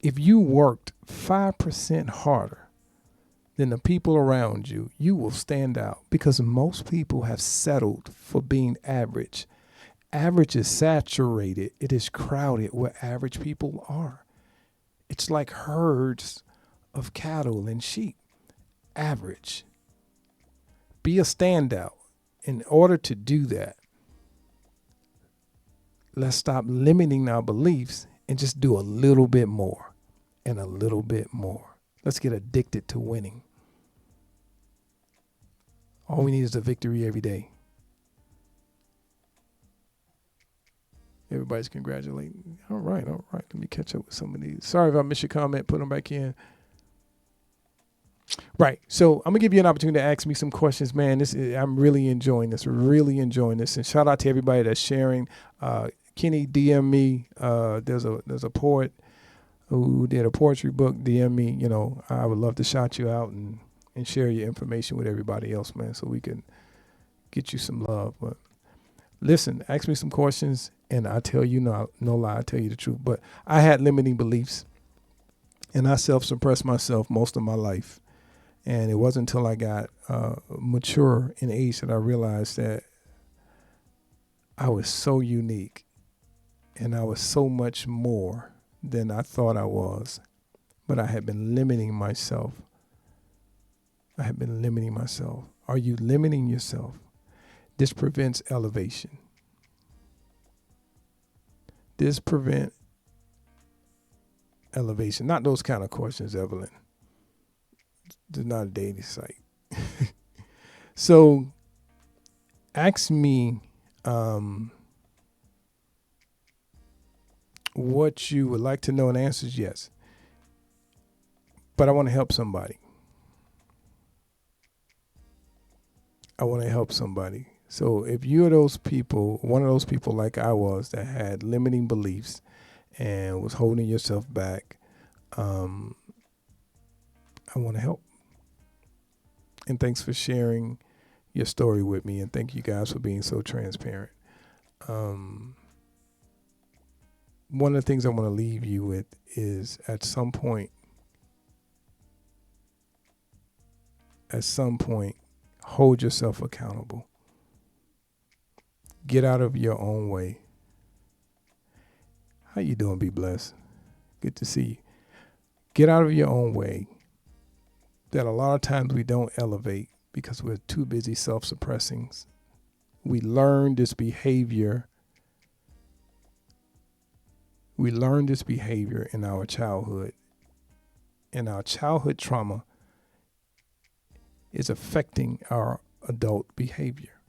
If you worked 5% harder than the people around you, you will stand out, because most people have settled for being average. Average is saturated. It is crowded where average people are. It's like herds of cattle and sheep. Average. Be a standout. In order to do that, let's stop limiting our beliefs and just do a little bit more and a little bit more. Let's get addicted to winning. All we need is a victory every day. Everybody's congratulating. All right. Let me catch up with some of these. Sorry if I missed your comment. Put them back in. Right. So I'm going to give you an opportunity to ask me some questions, man. I'm really enjoying this. And shout out to everybody that's sharing. Kenny, DM me. There's a poet who did a poetry book. DM me. You know, I would love to shout you out and share your information with everybody else, man, so we can get you some love. But listen, ask me some questions, and I tell you, no lie, I tell you the truth. But I had limiting beliefs, and I self-suppressed myself most of my life. And it wasn't until I got mature in age that I realized that I was so unique, and I was so much more than I thought I was. But I had been limiting myself. Are you limiting yourself? This prevents elevation. Not those kind of questions, Evelyn. It's not a dating site. So ask me what you would like to know, and the answer is yes. But I want to help somebody. So if you're one of those people like I was, that had limiting beliefs and was holding yourself back, I want to help. And thanks for sharing your story with me. And thank you guys for being so transparent. One of the things I want to leave you with is at some point, hold yourself accountable. Get out of your own way. How you doing? Be blessed. Good to see you. Get out of your own way. That a lot of times we don't elevate because we're too busy self-suppressing. We learn this behavior. In our childhood. And our childhood trauma is affecting our adult behavior.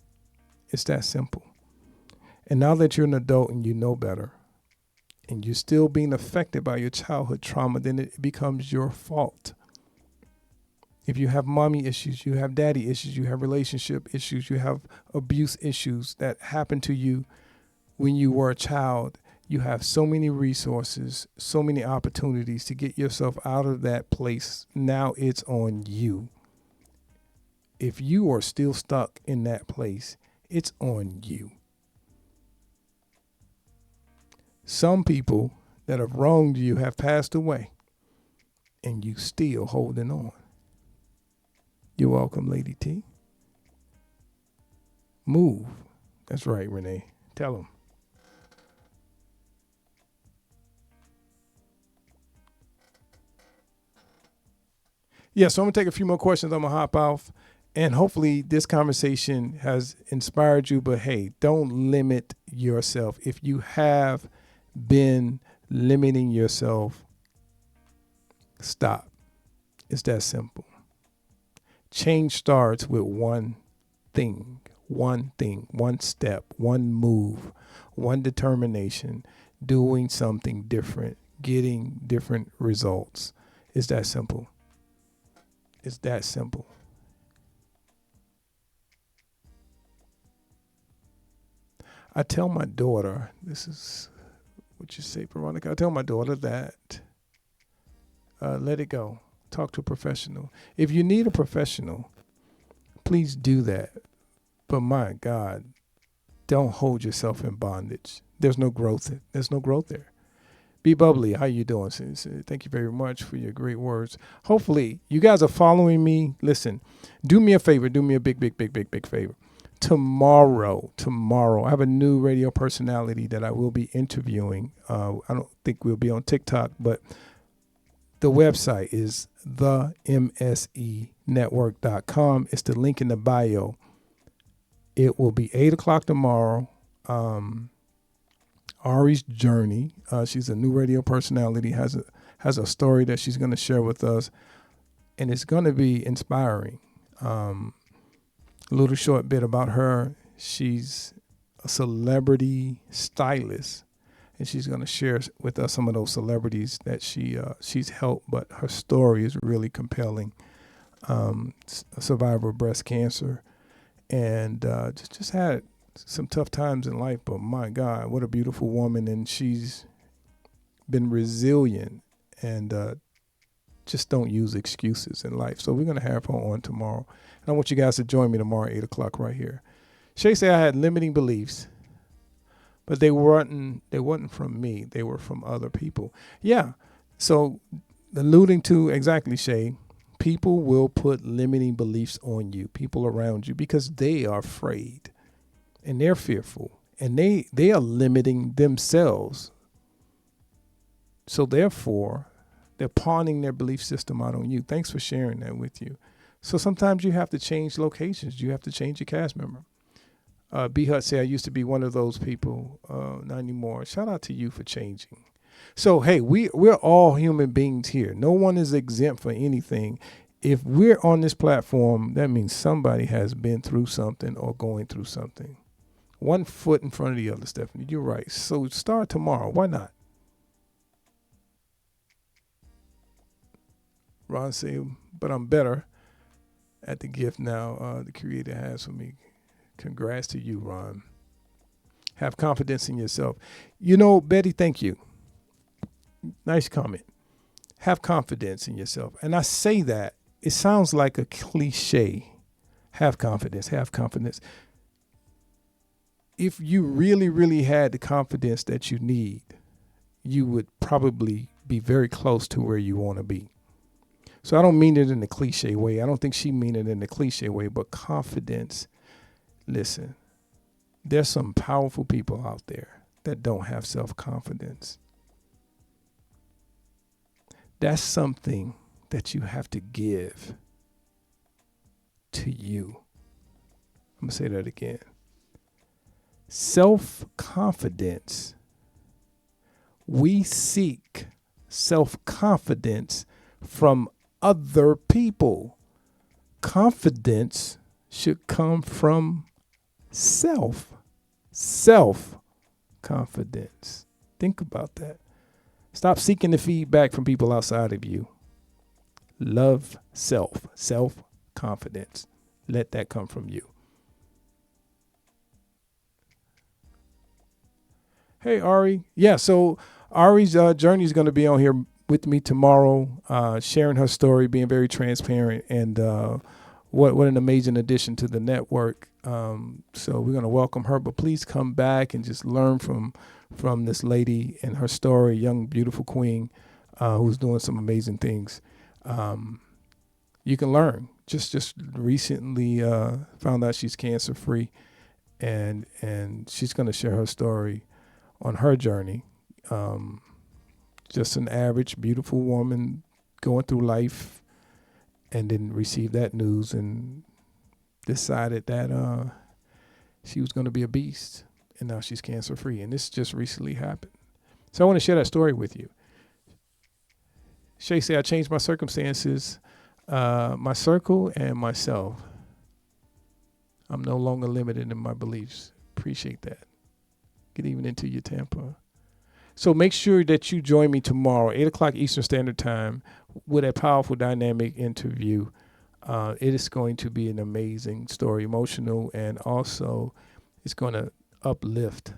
It's that simple. And now that you're an adult and you know better, and you're still being affected by your childhood trauma, then it becomes your fault. If you have mommy issues, you have daddy issues, you have relationship issues, you have abuse issues that happened to you when you were a child, you have so many resources, so many opportunities to get yourself out of that place. Now it's on you. If you are still stuck in that place, it's on you. Some people that have wronged you have passed away, and you still holding on. You're welcome, Lady T. Move. That's right, Renee. Tell them. Yeah, so I'm going to take a few more questions. I'm going to hop off. And hopefully this conversation has inspired you. But, hey, don't limit yourself. If you have been limiting yourself, stop. It's that simple. Change starts with one thing, one step, one move, one determination, doing something different, getting different results. It's that simple. It's that simple. I tell my daughter, this is what you say, Veronica. I tell my daughter that let it go. Talk to a professional. If you need a professional, please do that. But my God, don't hold yourself in bondage. There's no growth. There's no growth there. Be bubbly. How you doing? Thank you very much for your great words. Hopefully, you guys are following me. Listen, do me a favor. Do me a big favor. Tomorrow, I have a new radio personality that I will be interviewing. I don't think we'll be on TikTok, but the website is themsenetwork.com. It's the link in the bio. It will be 8 o'clock tomorrow. Ari's journey. She's a new radio personality, has a story that she's going to share with us, and it's going to be inspiring. A little short bit about her. She's a celebrity stylist, and she's going to share with us some of those celebrities that she's helped, but her story is really compelling. A survivor of breast cancer, and just had some tough times in life, but my God, what a beautiful woman. And she's been resilient, and just don't use excuses in life. So we're going to have her on tomorrow. And I want you guys to join me tomorrow at 8 o'clock right here. Shay said I had limiting beliefs, but they weren't from me. They were from other people. Yeah. So alluding to exactly, Shay, people will put limiting beliefs on you, people around you, because they are afraid and they're fearful and they are limiting themselves. So therefore, they're pawning their belief system out on you. Thanks for sharing that with you. So sometimes you have to change locations. You have to change your cast member. B. Hut say I used to be one of those people, not anymore. Shout out to you for changing. So, hey, we're all human beings here. No one is exempt for anything. If we're on this platform, that means somebody has been through something or going through something. One foot in front of the other, Stephanie. You're right. So start tomorrow. Why not? Ron say, but I'm better at the gift now the Creator has for me. Congrats to you, Ron. Have confidence in yourself. You know, Betty, thank you. Nice comment. Have confidence in yourself. And I say that, it sounds like a cliche. Have confidence, have confidence. If you really, really had the confidence that you need, you would probably be very close to where you want to be. So I don't mean it in the cliche way. I don't think she mean it in the cliche way, but confidence. Listen, there's some powerful people out there that don't have self-confidence. That's something that you have to give to you. I'm going to say that again. Self-confidence. We seek self-confidence from other people. Confidence should come from self-confidence. Think about that. Stop seeking the feedback from people outside of you. Love self-confidence. Let that come from you. Hey, Ari. Yeah, so Ari's journey is going to be on here with me tomorrow, sharing her story, being very transparent, and what an amazing addition to the network. So we're going to welcome her, but please come back and just learn from this lady and her story, young, beautiful queen who's doing some amazing things. You can learn. Just recently found out she's cancer free, and she's going to share her story on her journey. Just an average, beautiful woman going through life, and then received that news and decided that she was going to be a beast, and now she's cancer free. And this just recently happened. So I want to share that story with you. Shay said, I changed my circumstances, my circle, and myself. I'm no longer limited in my beliefs. Appreciate that. Good evening to you, Tampa. So make sure that you join me tomorrow, 8 o'clock Eastern Standard Time, with a powerful, dynamic interview. It is going to be an amazing story, emotional, and also it's going to uplift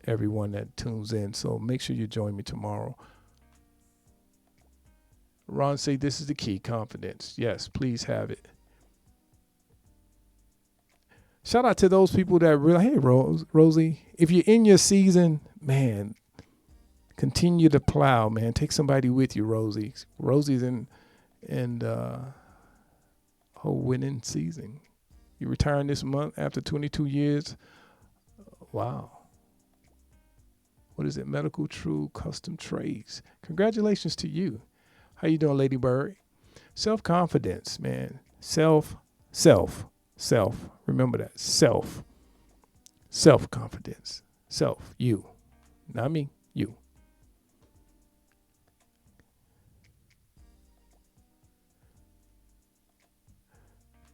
everyone that tunes in. So make sure you join me tomorrow. Ron say this is the key, confidence. Yes, please have it. Shout out to those people that really, hey, Rosie, if you're in your season, man, continue to plow, man. Take somebody with you, Rosie. Rosie's in whole winning season. You retiring this month after 22 years. Wow. What is it? Medical True Custom Trades. Congratulations to you. How you doing, Lady Bird? Self-confidence, man. Self. Remember that. Self-confidence. Self. You. Not me. You.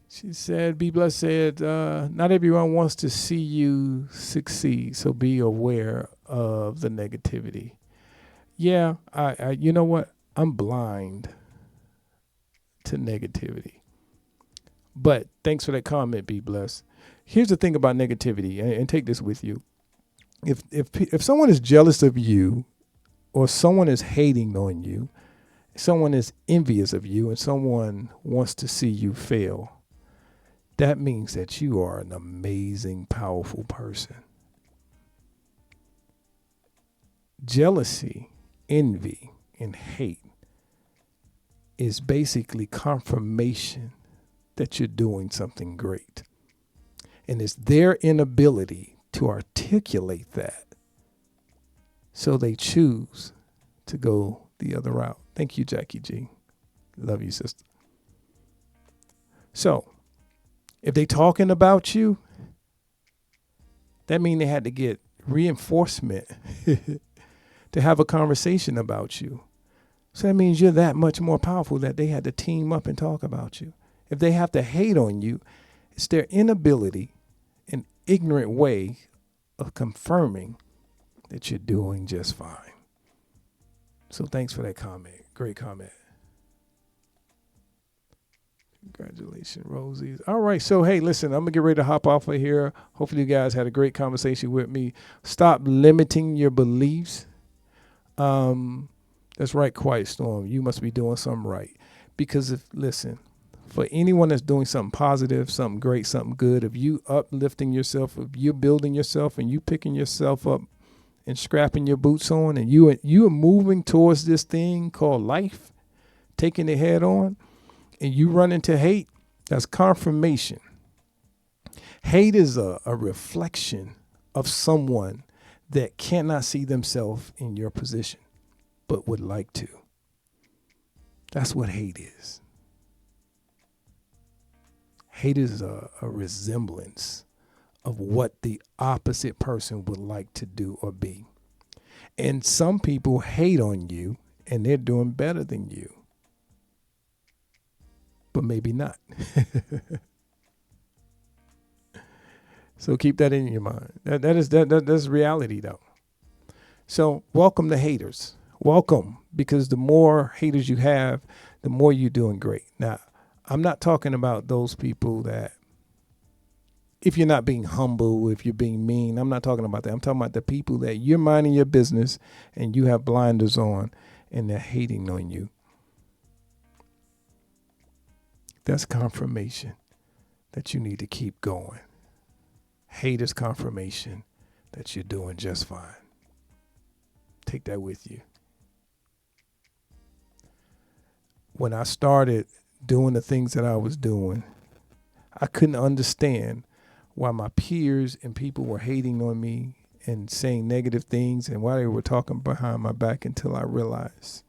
She said, Be Blessed said, not everyone wants to see you succeed, so be aware of the negativity. Yeah, I you know what? I'm blind to negativity. But thanks for that comment, Be Blessed. Here's the thing about negativity, and take this with you. If someone is jealous of you, or someone is hating on you, someone is envious of you, and someone wants to see you fail, that means that you are an amazing, powerful person. Jealousy, envy, and hate is basically confirmation that you're doing something great. And it's their inability to articulate that. So they choose to go the other route. Thank you, Jackie G. Love you, sister. So, if they talking about you, that means they had to get reinforcement to have a conversation about you. So that means you're that much more powerful that they had to team up and talk about you. If they have to hate on you, it's their inability, an ignorant way of confirming that you're doing just fine. So thanks for that comment. Great comment. Congratulations, Rosie. All right. So, hey, listen, I'm going to get ready to hop off of here. Hopefully you guys had a great conversation with me. Stop limiting your beliefs. That's right, Quiet Storm. You must be doing something right. Because listen, for anyone that's doing something positive, something great, something good, if you uplifting yourself, if you're building yourself and you picking yourself up and scrapping your boots on, and you are moving towards this thing called life, taking it head on, and you run into hate, that's confirmation. Hate is a reflection of someone that cannot see themselves in your position, but would like to. That's what hate is. Hate is a resemblance of what the opposite person would like to do or be. And some people hate on you and they're doing better than you. But maybe not. So keep that in your mind. That's reality though. So welcome to haters. Welcome, because the more haters you have, the more you're doing great. Now, I'm not talking about those people that, if you're not being humble, if you're being mean, I'm not talking about that. I'm talking about the people that you're minding your business and you have blinders on and they're hating on you. That's confirmation that you need to keep going. Hate is confirmation that you're doing just fine. Take that with you. When I started doing the things that I was doing, I couldn't understand why my peers and people were hating on me and saying negative things and why they were talking behind my back, until I realized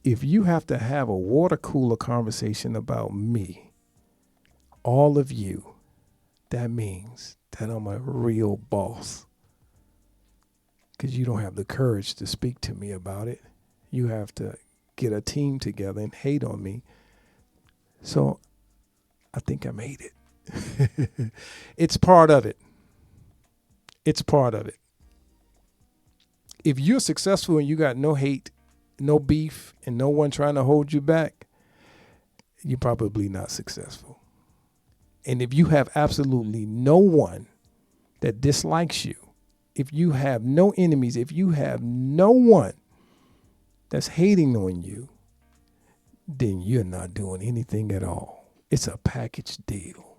if you have to have a water cooler conversation about me, all of you, that means that I'm a real boss. Because you don't have the courage to speak to me about it. You have to get a team together and hate on me. So I think I made it. It's part of it. It's part of it. If you're successful and you got no hate, no beef, and no one trying to hold you back, you're probably not successful. And if you have absolutely no one that dislikes you, if you have no enemies, if you have no one that's hating on you, then you're not doing anything at all. It's a package deal.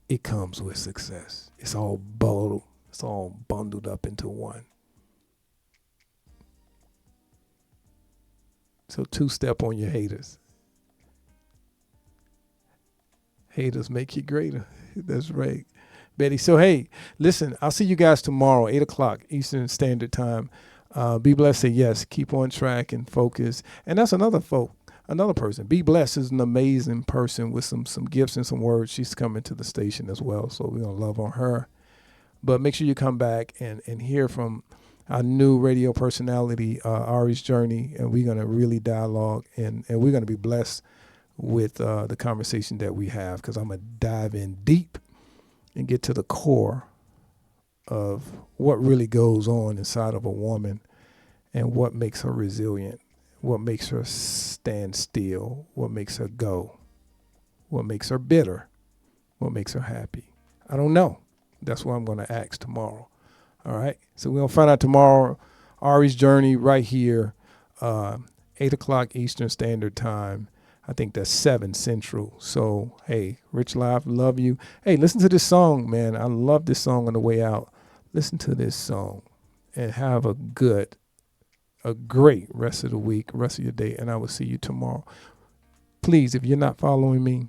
It comes with success. It's all bundled up into one. So 2-step on your haters. Haters make you greater. That's right, Betty. So, hey, listen, I'll see you guys tomorrow, 8 o'clock Eastern Standard Time. Be blessed. Say yes. Keep on track and focus. And that's another person. Be blessed is an amazing person with some gifts and some words. She's coming to the station as well. So we're going to love on her. But make sure you come back and hear from our new radio personality, Ari's Journey. And we're going to really dialogue and we're going to be blessed with the conversation that we have, because I'm going to dive in deep and get to the core of what really goes on inside of a woman and what makes her resilient, what makes her stand still, what makes her go, what makes her bitter, what makes her happy. I don't know. That's what I'm going to ask tomorrow. All right. So we're going to find out tomorrow. Ari's Journey right here, 8 o'clock Eastern Standard Time. I think that's 7 Central. So, hey, Rich Live, love you. Hey, listen to this song, man. I love this song on the way out. Listen to this song and have a great rest of the week, rest of your day, and I will see you tomorrow. Please, if you're not following me,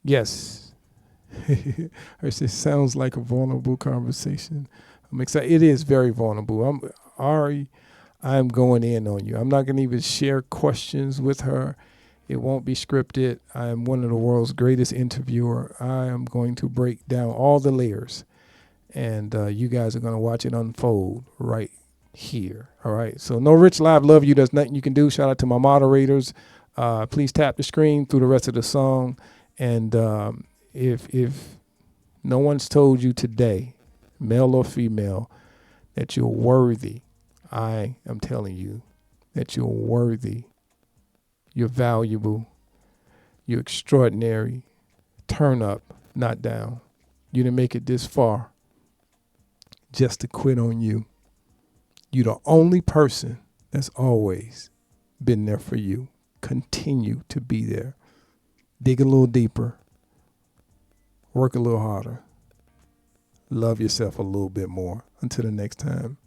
yes. It sounds like a vulnerable conversation. I'm excited. It is very vulnerable. I'm going in on you. I'm not going to even share questions with her. It won't be scripted. I am one of the world's greatest interviewer. I am going to break down all the layers, and you guys are going to watch it unfold right here. All right. So no Rich Live, love you. There's nothing you can do. Shout out to my moderators. Please tap the screen through the rest of the song. And if no one's told you today, male or female, that you're worthy, I am telling you that you're worthy, you're valuable, you're extraordinary. Turn up, not down. You didn't make it this far. just to quit on you. You're the only person that's always been there for you. Continue to be there. Dig a little deeper. Work a little harder. Love yourself a little bit more. Until the next time,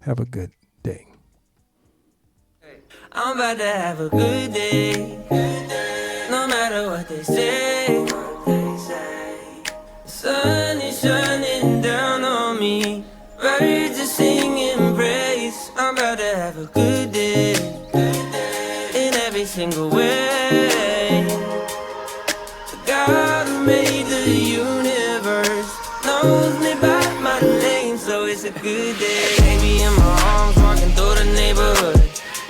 have a good day. I'm about to have a good day. No matter what they say. The sun is shining down on me. Birds are singing praise. I'm about to have a good day. In every single way. The God who made the universe knows me by my name, so it's a good day. Baby in my arms, walking through the neighborhood.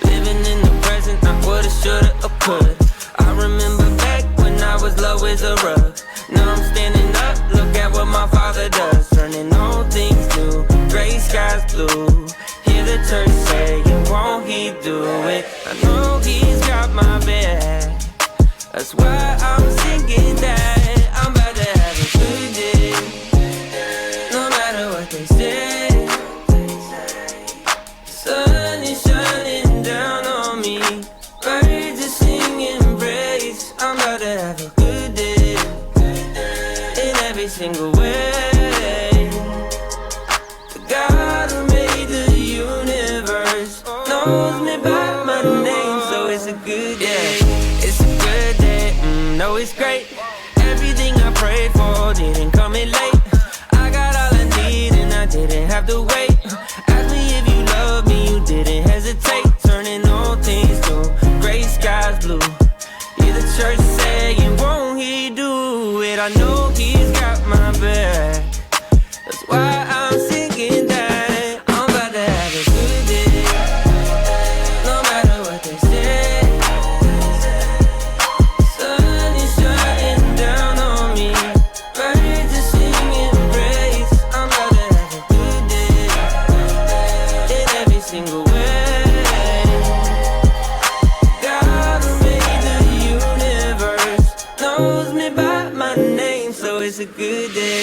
Living in the present, not woulda, shoulda, or coulda. I remember back when I was low as a rug. Now I'm standing up, look at what my father does. Turning all things new, gray skies blue. Hear the church saying, won't he do it? I know he's got my back. That's why I'm singing that. I'm about to have a good day. No matter what they say. Sun is shining down on me. Birds are singing praise. I'm about to have a good day. In every single way. The God who made the universe knows me by my name, so it's a good day. It's a good day, no it's great. Everything I prayed for didn't come in late. I got all I need and I didn't have to wait. Ask me if you love me, you didn't hesitate. Turning all things new, gray skies blue. Hear the church saying, won't he do it? I know he's got my back. That's why I'm singing that. I'm about to have a good day. No matter what they say. Sun is shining down on me. Birds are singing praise. I'm about to have a good day. In every single way. God who made the universe knows me by my name, so it's a good day.